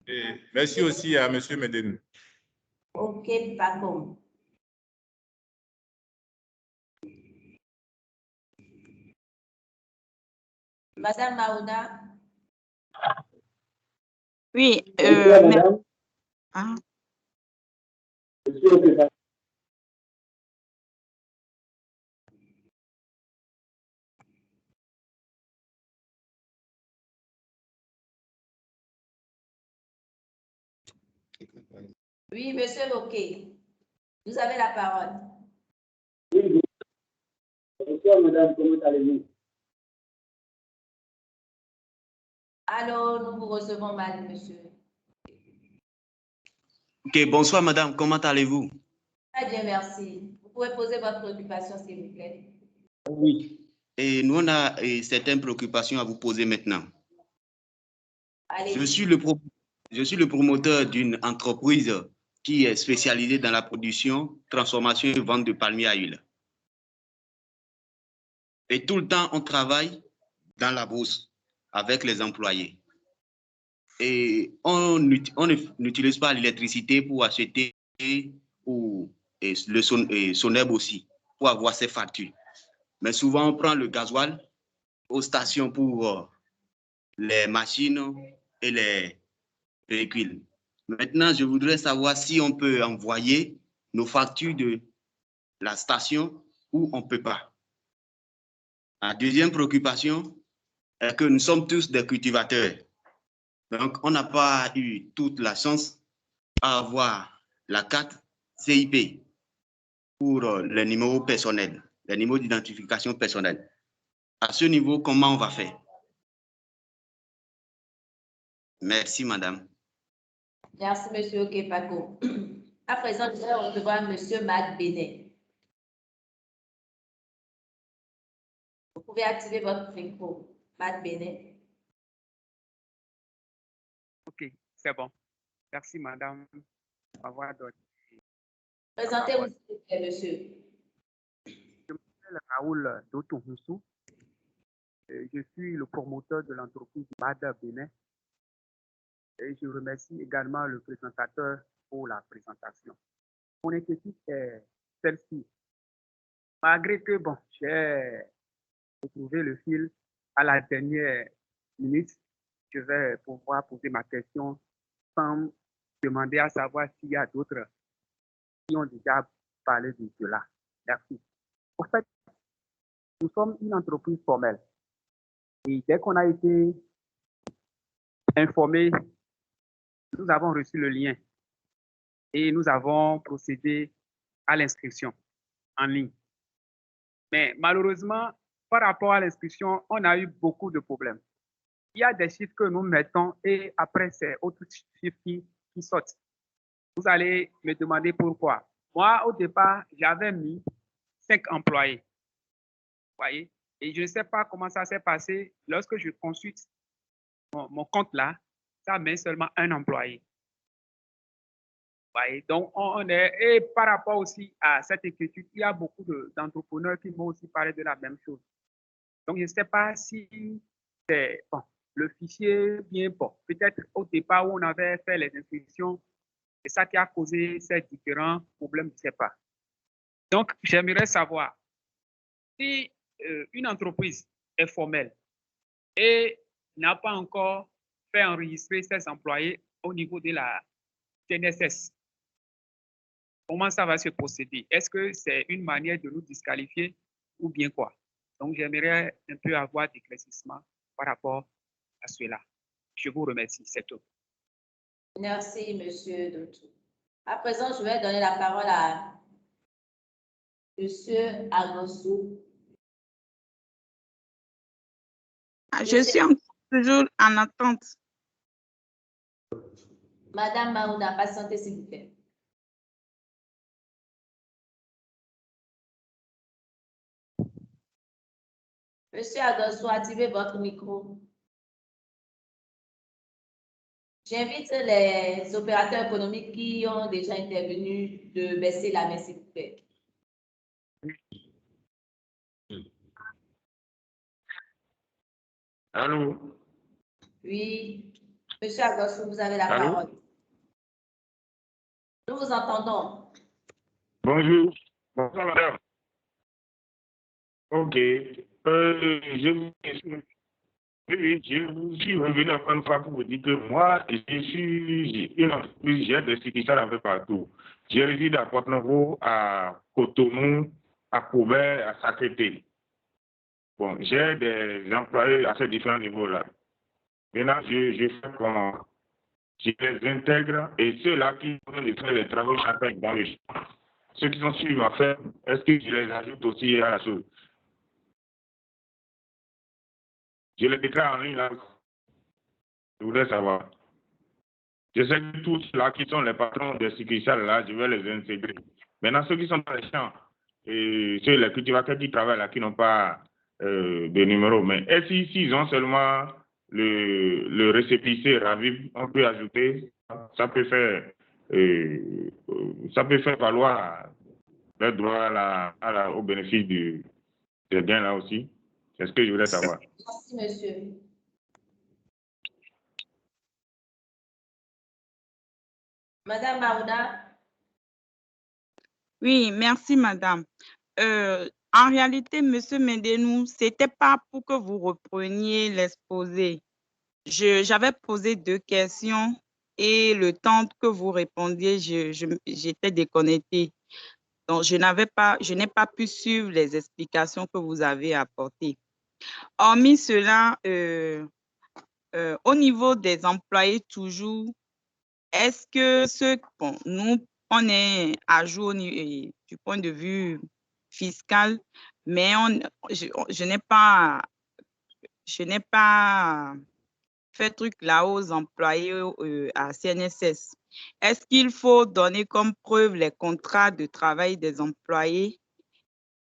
Et merci aussi à M. Médénou. OK, Paco. Madame Maouda. Oui, madame. ah, Oui, monsieur Loquet, vous avez la parole. Oui, bonsoir, madame, comment allez-vous? Allô, nous vous recevons mal, monsieur. Ok, bonsoir, madame, comment allez-vous? Très bien, merci. Vous pouvez poser votre préoccupation, s'il vous plaît. Oui. Et nous, on a certaines préoccupations à vous poser maintenant. Allez-y. Je suis le promoteur d'une entreprise qui est spécialisée dans la production, transformation et vente de palmiers à huile. Et tout le temps, on travaille dans la bourse avec les employés. Et on n'utilise pas l'électricité pour acheter ou le Soneb aussi, pour avoir ses factures. Mais souvent, on prend le gasoil aux stations pour les machines et les véhicules. Maintenant, je voudrais savoir si on peut envoyer nos factures de la station ou on ne peut pas. La deuxième préoccupation est que nous sommes tous des cultivateurs. Donc, on n'a pas eu toute la chance à avoir la carte CIP pour les numéros personnels, les numéros d'identification personnelle. À ce niveau, comment on va faire? Merci, madame. Merci, monsieur Okepako. À présent, je vais recevoir monsieur Matt Benet. Vous pouvez activer votre micro, Matt Benet. Ok, c'est bon. Merci, madame, de m'avoir donné. Présentez-vous, s'il vous plaît, monsieur. Je m'appelle Raoul Dotohunsou. Je suis le promoteur de l'entreprise Matt Benet. Et je remercie également le présentateur pour la présentation. Mon inquiétude est celle-ci. Malgré que, bon, j'ai retrouvé le fil à la dernière minute, je vais pouvoir poser ma question sans demander à savoir s'il y a d'autres qui ont déjà parlé de cela. Merci. En fait, nous sommes une entreprise formelle. Et dès qu'on a été informé, nous avons reçu le lien et nous avons procédé à l'inscription en ligne. Mais malheureusement, par rapport à l'inscription, on a eu beaucoup de problèmes. Il y a des chiffres que nous mettons et après, c'est autres chiffres qui sortent. Vous allez me demander pourquoi. Moi, au départ, j'avais mis 5 employés. Vous voyez? Et je ne sais pas comment ça s'est passé. Lorsque je consulte mon compte là, ça met seulement un employé. Vous voyez? Donc, et par rapport aussi à cette inquiétude, il y a beaucoup d'entrepreneurs qui m'ont aussi parlé de la même chose. Donc, je ne sais pas si c'est bon, le fichier bien bon. Peut-être au départ où on avait fait les inscriptions, c'est ça qui a causé ces différents problèmes, je ne sais pas. Donc, j'aimerais savoir si une entreprise est formelle et n'a pas encore fait enregistrer ses employés au niveau de la CNSS, comment ça va se procéder? Est-ce que c'est une manière de nous disqualifier ou bien quoi? Donc, j'aimerais un peu avoir d'éclaircissement par rapport à cela. Je vous remercie, c'est tout. Merci, monsieur Dotou. À présent, je vais donner la parole à monsieur Agosou. Je suis toujours en attente. Madame Maouda, patientez, s'il vous plaît. Monsieur Agosou, activez votre micro. J'invite les opérateurs économiques qui ont déjà intervenu de baisser la main, s'il vous plaît. Allô? Oui. Monsieur Agosou, vous avez la parole. Nous vous entendons. Bonjour. Bonsoir, madame. OK. Oui, je suis revenu encore une fois pour vous dire que moi, j'ai une entreprise, j'ai des succursales un peu partout. Je réside à Port-Novo, à Cotonou, à Koubert, à Sacré-Té. Bon, j'ai des employés à ces différents niveaux-là. Maintenant, je fais comment? Je les intègre et ceux-là qui ont faire les travaux chacun dans le champ, ceux qui sont sur ma ferme, est-ce que je les ajoute aussi à la chose? Je les déclare en ligne là. Je voudrais savoir. Je sais que tous là qui sont les patrons des succursales là, je vais les intégrer. Maintenant, ceux qui sont dans les champs, et ceux les cultivateurs qui travaillent là, qui n'ont pas de numéro, mais s'ils ont seulement le récépissé Raviv, on peut ajouter, ça peut faire valoir le droit au bénéfice des biens là aussi. C'est ce que je voulais savoir. Merci, monsieur. Madame Maouda. Oui, merci, madame. En réalité, monsieur Mendenou, ce n'était pas pour que vous repreniez l'exposé. J'avais posé 2 questions et le temps que vous répondiez, j'étais déconnectée. Donc, je n'ai pas pu suivre les explications que vous avez apportées. Hormis cela, au niveau des employés toujours, est-ce que nous, on est à jour du point de vue fiscal, mais je n'ai pas fait truc là aux employés à CNSS. Est-ce qu'il faut donner comme preuve les contrats de travail des employés?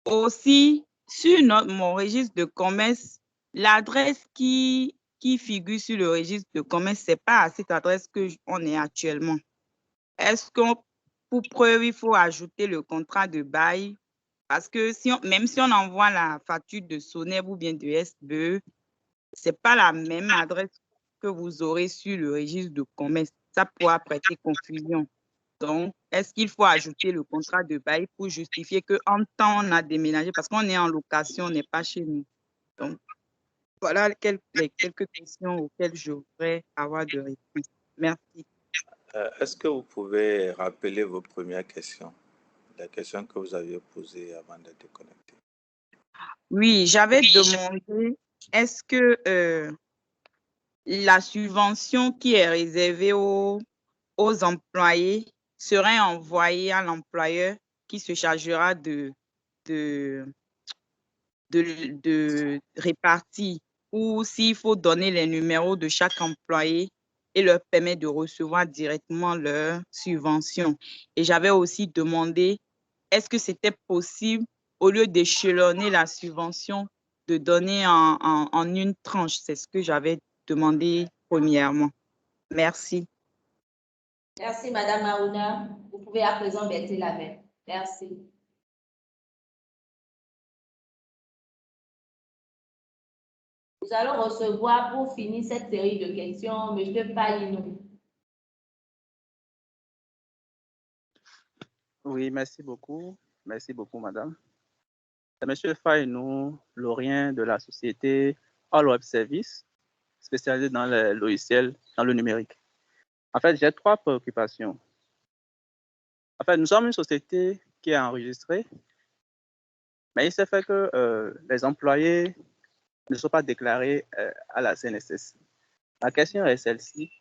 Aussi, sur mon registre de commerce, l'adresse qui figure sur le registre de commerce, ce n'est pas à cette adresse qu'on est actuellement. Est-ce que pour preuve, il faut ajouter le contrat de bail? Parce que même si on envoie la facture de SONEB ou bien de SBE, ce n'est pas la même adresse que vous aurez sur le registre de commerce. Ça pourra prêter confusion. Donc, est-ce qu'il faut ajouter le contrat de bail pour justifier qu'en temps, on a déménagé parce qu'on est en location, on n'est pas chez nous? Donc, voilà les quelques questions auxquelles je voudrais avoir de réponse. Merci. Est-ce que vous pouvez rappeler vos premières questions, les questions que vous aviez posées avant de déconnecter? Oui, j'avais demandé, est-ce que la subvention qui est réservée aux employés serait envoyée à l'employeur qui se chargera de répartir, ou s'il faut donner les numéros de chaque employé et leur permettre de recevoir directement leur subvention. Et j'avais aussi demandé, est-ce que c'était possible, au lieu d'échelonner la subvention, de donner en une tranche? C'est ce que j'avais demandé premièrement. Merci. Merci, Madame Maouna. Vous pouvez à présent baisser la main. Merci. Nous allons recevoir pour finir cette série de questions M. Païnou. Oui, merci beaucoup. Merci beaucoup, madame. Monsieur Faynou, Laurien de la société All Web Service, spécialisée dans le logiciel, dans le numérique. En fait, j'ai 3 préoccupations. En fait, nous sommes une société qui est enregistrée, mais il s'est fait que les employés ne sont pas déclarés à la CNSS. La question est celle-ci.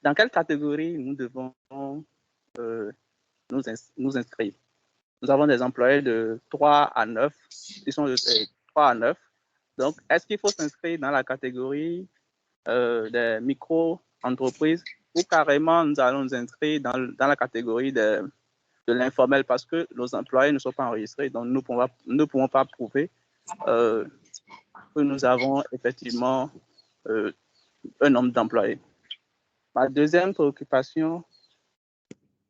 Dans quelle catégorie nous devons nous inscrire? Nous avons des employés de 3 à 9, qui sont de 3 à 9. Donc, est-ce qu'il faut s'inscrire dans la catégorie des micro-entreprises ou carrément nous allons nous inscrire dans la catégorie de l'informel parce que nos employés ne sont pas enregistrés, donc nous ne pouvons pas prouver que nous avons effectivement un nombre d'employés. Ma deuxième préoccupation,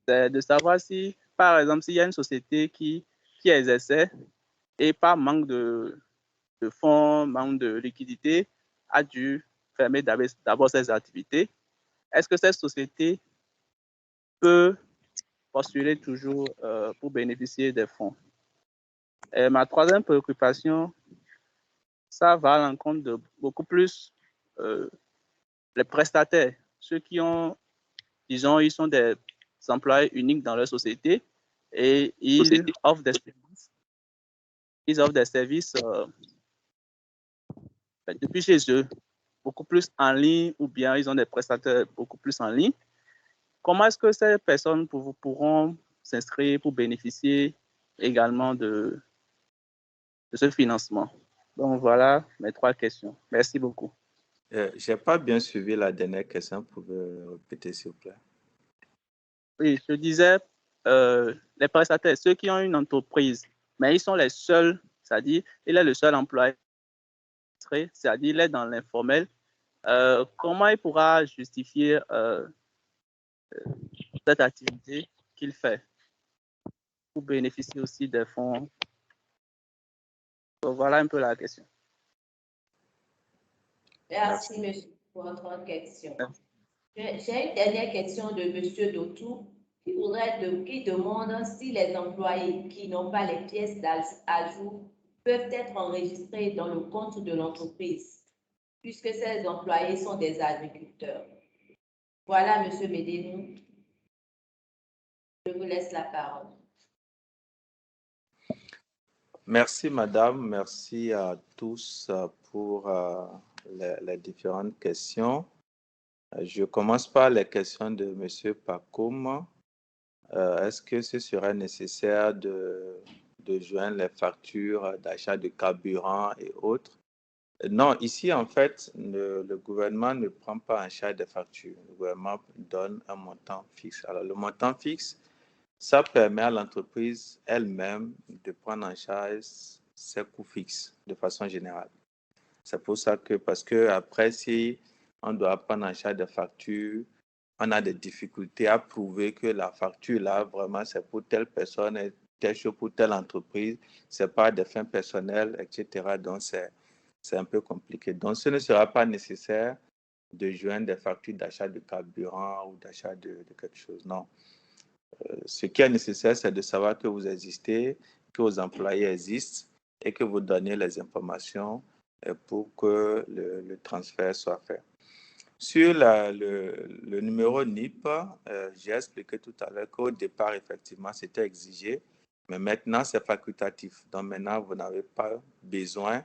c'est de savoir si, par exemple, s'il y a une société qui exerçait et par manque de fonds, manque de liquidité, a dû fermer d'abord ses activités. Est-ce que cette société peut postuler toujours pour bénéficier des fonds? Et ma troisième préoccupation, ça va à l'encontre de beaucoup plus les prestataires, ceux qui ont, disons, ils sont des employés uniques dans leur société et ils offrent des services depuis chez eux, beaucoup plus en ligne, ou bien ils ont des prestataires beaucoup plus en ligne. Comment est-ce que ces personnes pourront s'inscrire pour bénéficier également de ce financement? Donc voilà mes 3 questions. Merci beaucoup. Je n'ai pas bien suivi la dernière question. Vous pouvez répéter, s'il vous plaît? Oui, je disais, les prestataires, ceux qui ont une entreprise, mais ils sont les seuls, c'est-à-dire, il est le seul employé, c'est-à-dire, il est dans l'informel. Comment il pourra justifier cette activité qu'il fait pour bénéficier aussi des fonds? Donc, voilà un peu la question. Merci, monsieur, pour votre question. J'ai une dernière question de monsieur Dotou qui demande si les employés qui n'ont pas les pièces à jour peuvent être enregistrés dans le compte de l'entreprise, puisque ces employés sont des agriculteurs. Voilà, monsieur Médénou. Je vous laisse la parole. Merci, madame. Merci à tous pour les différentes questions. Je commence par les questions de monsieur Pakoum. Est-ce que ce serait nécessaire de joindre les factures d'achat de carburant et autres? Non, ici, en fait, le gouvernement ne prend pas en charge des factures. Le gouvernement donne un montant fixe. Alors, le montant fixe, ça permet à l'entreprise elle-même de prendre en charge ses coûts fixes de façon générale. C'est pour ça que, parce que après, si on doit prendre en charge des factures, on a des difficultés à prouver que la facture, là, vraiment, c'est pour telle personne et telle chose pour telle entreprise, c'est pas des fins personnelles, etc. Donc, c'est un peu compliqué. Donc, ce ne sera pas nécessaire de joindre des factures d'achat de carburant ou d'achat de quelque chose. Non. Ce qui est nécessaire, c'est de savoir que vous existez, que vos employés existent et que vous donnez les informations pour que le transfert soit fait. Sur le numéro NIP, j'ai expliqué tout à l'heure qu'au départ, effectivement, c'était exigé, mais maintenant, c'est facultatif. Donc maintenant, vous n'avez pas besoin.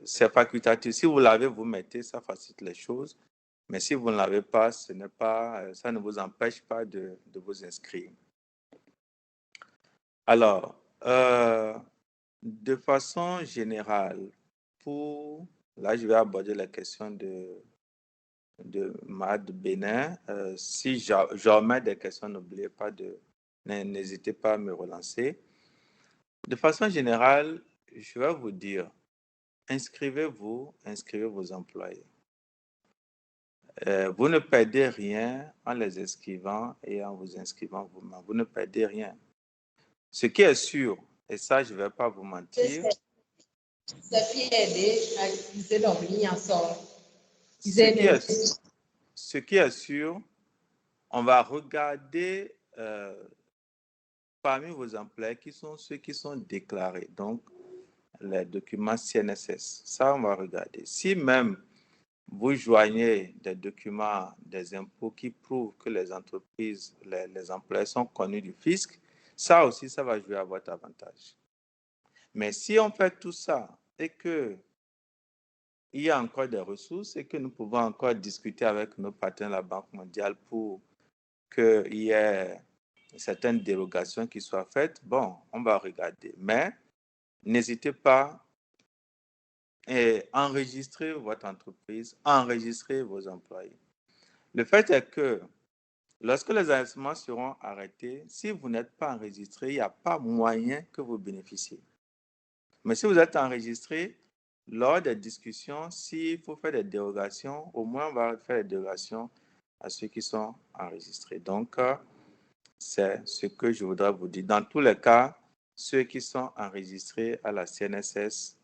C'est facultatif. Si vous l'avez, vous mettez, ça facilite les choses. Mais si vous ne l'avez pas, ça ne vous empêche pas de vous inscrire. Alors, de façon générale, là, je vais aborder la question de Mad Bénin. Si j'en mets des questions, n'oubliez pas n'hésitez pas à me relancer. De façon générale, je vais vous dire, inscrivez-vous, inscrivez vos employés. Vous ne perdez rien en les inscrivant et en vous inscrivant vous-même. Vous ne perdez rien. Ce qui est sûr, et ça, je ne vais pas vous mentir. Ce qui est sûr, on va regarder parmi vos employés qui sont ceux qui sont déclarés, donc les documents CNSS. Ça, on va regarder. Si même vous joignez des documents des impôts qui prouvent que les entreprises, les employés sont connus du fisc, ça aussi, ça va jouer à votre avantage. Mais si on fait tout ça et qu'il y a encore des ressources et que nous pouvons encore discuter avec nos partenaires de la Banque mondiale pour qu'il y ait certaines dérogations qui soient faites, bon, on va regarder. Mais n'hésitez pas à enregistrer votre entreprise, enregistrer vos employés. Le fait est que lorsque les investissements seront arrêtés, si vous n'êtes pas enregistré, il n'y a pas moyen que vous bénéficiez. Mais si vous êtes enregistré, lors des discussions, s'il faut faire des dérogations, au moins on va faire des dérogations à ceux qui sont enregistrés. Donc, c'est ce que je voudrais vous dire. Dans tous les cas, ceux qui sont enregistrés à la CNSS,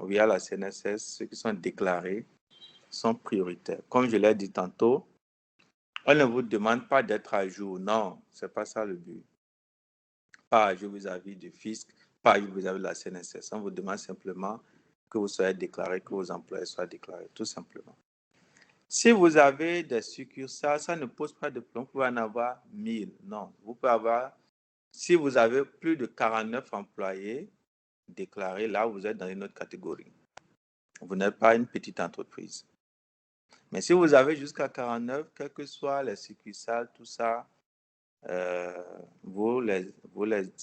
via la CNSS, ceux qui sont déclarés sont prioritaires. Comme je l'ai dit tantôt, on ne vous demande pas d'être à jour. Non, ce n'est pas ça le but. Pas à jour vis-à-vis du fisc, pas à jour vis-à-vis de la CNSS. On vous demande simplement que vous soyez déclaré, que vos employés soient déclarés, tout simplement. Si vous avez des succursales, ça ne pose pas de problème. Vous pouvez en avoir 1000. Non, vous pouvez avoir, si vous avez plus de 49 employés déclarés, là, vous êtes dans une autre catégorie. Vous n'êtes pas une petite entreprise. Mais si vous avez jusqu'à 49, quelles que soient les succursales, tout ça, vous les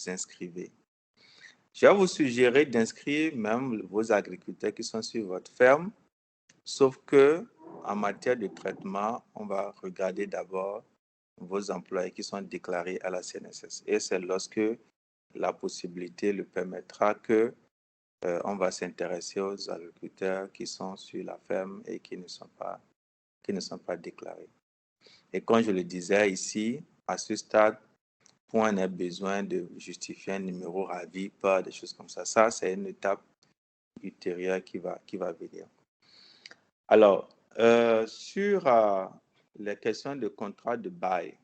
inscrivez. Je vais vous suggérer d'inscrire même vos agriculteurs qui sont sur votre ferme, sauf que en matière de traitement, on va regarder d'abord vos employés qui sont déclarés à la CNSS. Et c'est lorsque la possibilité le permettra que on va s'intéresser aux agriculteurs qui sont sur la ferme et qui ne sont pas déclarés. Et comme je le disais ici, à ce stade, point n'est besoin de justifier un numéro RAVI, pas des choses comme ça. Ça, c'est une étape ultérieure qui va venir. Alors, sur les questions de contrat de bail,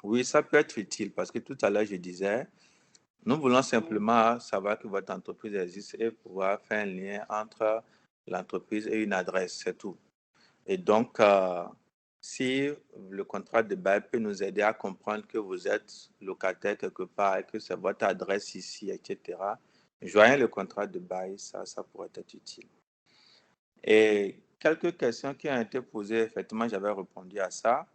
oui, ça peut être utile parce que tout à l'heure, je disais, nous voulons simplement savoir que votre entreprise existe et pouvoir faire un lien entre l'entreprise et une adresse, c'est tout. Et donc, si le contrat de bail peut nous aider à comprendre que vous êtes locataire quelque part et que c'est votre adresse ici, etc., joignez le contrat de bail, ça pourrait être utile. Et quelques questions qui ont été posées, effectivement, j'avais répondu à ça.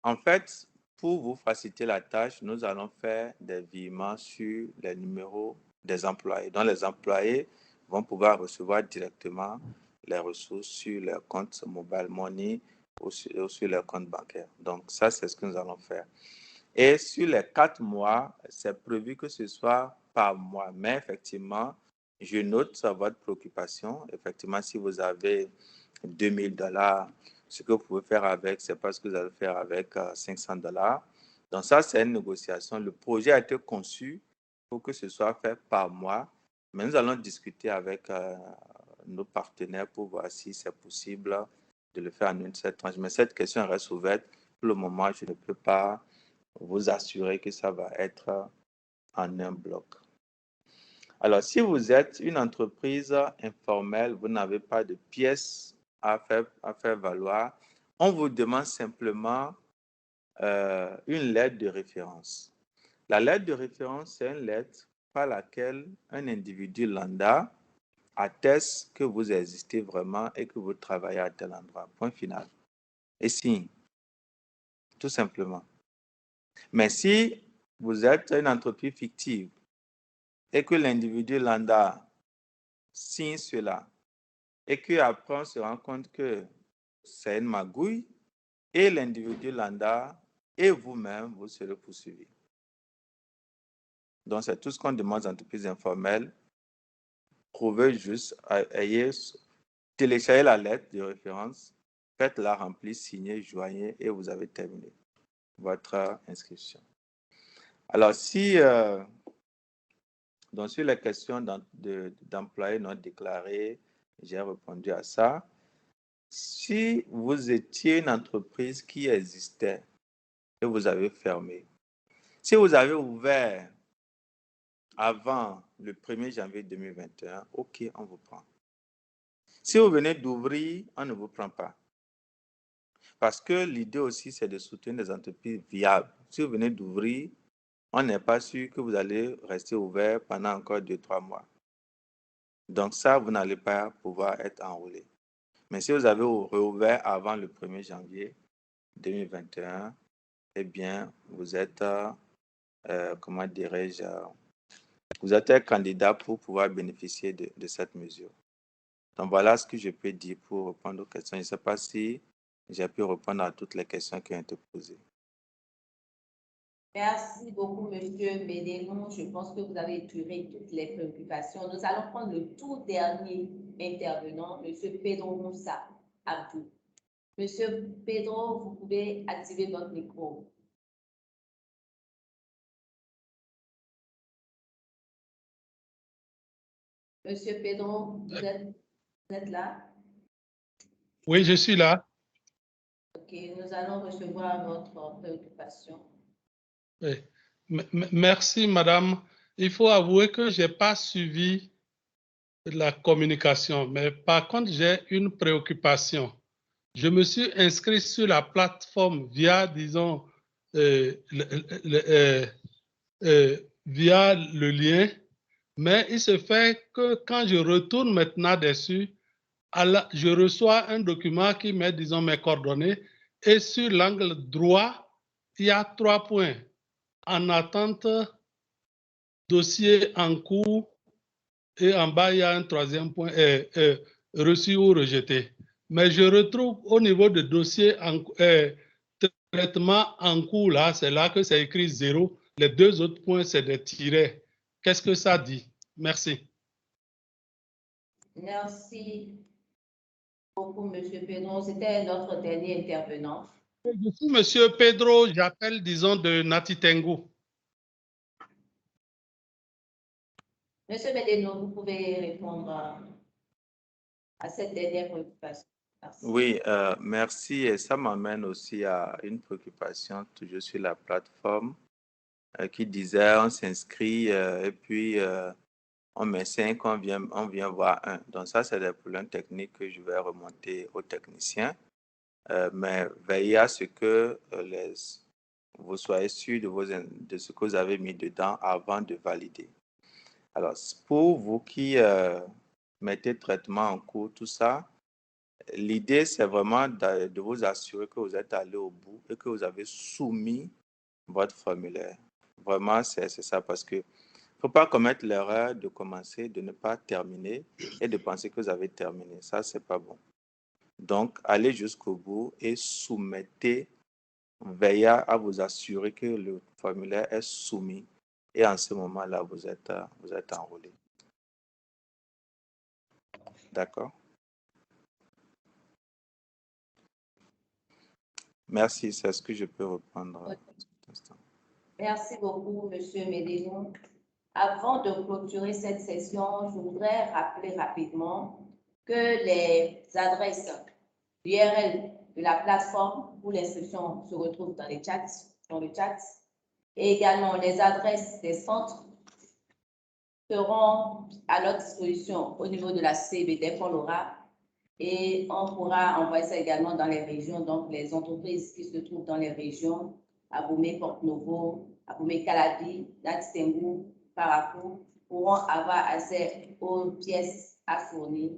En fait, pour vous faciliter la tâche, nous allons faire des virements sur les numéros des employés. Donc, les employés vont pouvoir recevoir directement les ressources sur leur compte mobile money ou sur leur compte bancaire. Donc, ça, c'est ce que nous allons faire. Et sur les 4 mois, c'est prévu que ce soit par mois. Mais effectivement, je note votre préoccupation. Effectivement, si vous avez $2000, ce que vous pouvez faire avec, c'est pas ce que vous allez faire avec $500. Donc ça, c'est une négociation. Le projet a été conçu pour que ce soit fait par mois, mais nous allons discuter avec nos partenaires pour voir si c'est possible de le faire en une seule tranche. Mais cette question reste ouverte. Pour le moment, je ne peux pas vous assurer que ça va être en un bloc. Alors, si vous êtes une entreprise informelle, vous n'avez pas de pièces à faire valoir, on vous demande simplement une lettre de référence. La lettre de référence, c'est une lettre par laquelle un individu lambda atteste que vous existez vraiment et que vous travaillez à tel endroit. Point final. Et signe. Tout simplement. Mais si vous êtes une entreprise fictive et que l'individu lambda signe cela, et qu'après on se rend compte que c'est une magouille, et l'individu lambda et vous-même, vous serez poursuivis. Donc, c'est tout ce qu'on demande aux entreprises informelles. Prouvez juste, téléchargez la lettre de référence, faites-la remplir, signez, joignez, et vous avez terminé votre inscription. Alors, donc sur les questions d'employés non déclarés, j'ai répondu à ça. Si vous étiez une entreprise qui existait et vous avez fermé, si vous avez ouvert avant le 1er janvier 2021, OK, on vous prend. Si vous venez d'ouvrir, on ne vous prend pas. Parce que l'idée aussi, c'est de soutenir des entreprises viables. Si vous venez d'ouvrir, on n'est pas sûr que vous allez rester ouvert pendant encore 2-3 mois. Donc ça, vous n'allez pas pouvoir être enrôlé. Mais si vous avez réouvert avant le 1er janvier 2021, eh bien, vous êtes, comment dirais-je, vous êtes un candidat pour pouvoir bénéficier de cette mesure. Donc voilà ce que je peux dire pour répondre aux questions. Je ne sais pas si j'ai pu répondre à toutes les questions qui ont été posées. Merci beaucoup, Monsieur Médénon. Je pense que vous avez éclairé toutes les préoccupations. Nous allons prendre le tout dernier intervenant, Monsieur Pedro Moussa Abdou. Monsieur Pedro, vous pouvez activer votre micro. Monsieur Pedro, vous êtes là? Oui, je suis là. OK, nous allons recevoir votre préoccupation. Oui. Merci, madame. Il faut avouer que je n'ai pas suivi la communication, mais par contre, j'ai une préoccupation. Je me suis inscrit sur la plateforme via, disons, via le lien, mais il se fait que quand je retourne maintenant dessus, je reçois un document qui met, disons, mes coordonnées, et sur l'angle droit, il y a 3 points. En attente, dossier en cours, et en bas, il y a un 3e point, reçu ou rejeté. Mais je retrouve au niveau de dossier traitement en cours, là, c'est là que c'est écrit 0. Les 2 autres points, c'est des tirets. Qu'est-ce que ça dit? Merci. Merci beaucoup, M. Pedro. C'était notre dernier intervenant. Je suis M. Pedro, j'appelle, disons, de Natitengo. Monsieur Medeno, vous pouvez répondre à cette dernière préoccupation. Merci. Oui, merci. Et ça m'amène aussi à une préoccupation toujours sur la plateforme qui disait on s'inscrit et puis on met 5, on vient voir 1. Donc ça, c'est des problèmes techniques que je vais remonter aux techniciens. Mais veillez à ce que vous soyez sûr de ce que vous avez mis dedans avant de valider. Alors, pour vous qui mettez traitement en cours, tout ça, l'idée, c'est vraiment de vous assurer que vous êtes allé au bout et que vous avez soumis votre formulaire. Vraiment, c'est ça, parce que il ne faut pas commettre l'erreur de commencer, de ne pas terminer et de penser que vous avez terminé. Ça, ce n'est pas bon. Donc, allez jusqu'au bout et soumettez, veillez à vous assurer que le formulaire est soumis. Et en ce moment-là, vous êtes enrôlé. D'accord? Merci, c'est ce que je peux reprendre. Merci beaucoup, M. Medeno. Avant de clôturer cette session, je voudrais rappeler rapidement que les adresses URL de la plateforme pour l'inscription se retrouvent dans le chat, et également les adresses des centres seront à notre disposition au niveau de la CB dès qu'on l'aura, et on pourra envoyer ça également dans les régions, donc les entreprises qui se trouvent dans les régions, Abomey, Porte-Novo, Abomey, Calabi, Natitengo, Parakou, pourront avoir accès aux pièces à fournir.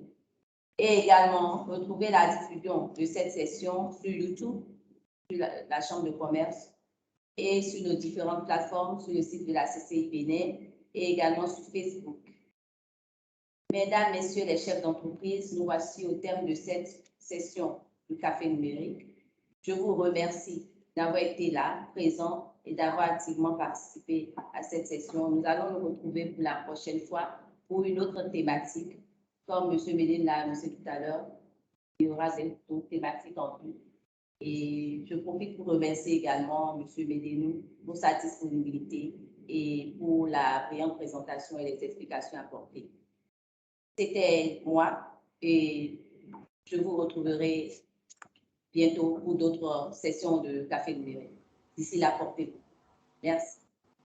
Et également, retrouver la diffusion de cette session sur YouTube, sur la Chambre de commerce, et sur nos différentes plateformes, sur le site de la CCI Bénin et également sur Facebook. Mesdames, Messieurs les chefs d'entreprise, nous voici au terme de cette session du Café numérique. Je vous remercie d'avoir été là, présent, et d'avoir activement participé à cette session. Nous allons nous retrouver pour la prochaine fois pour une autre thématique. Comme M. Medeno l'a annoncé tout à l'heure, il y aura d'autres thématiques en vue. Et je profite pour remercier également M. Medeno pour sa disponibilité et pour la brillante présentation et les explications apportées. C'était moi et je vous retrouverai bientôt pour d'autres sessions de Café numérique. D'ici là, portez-vous. Merci.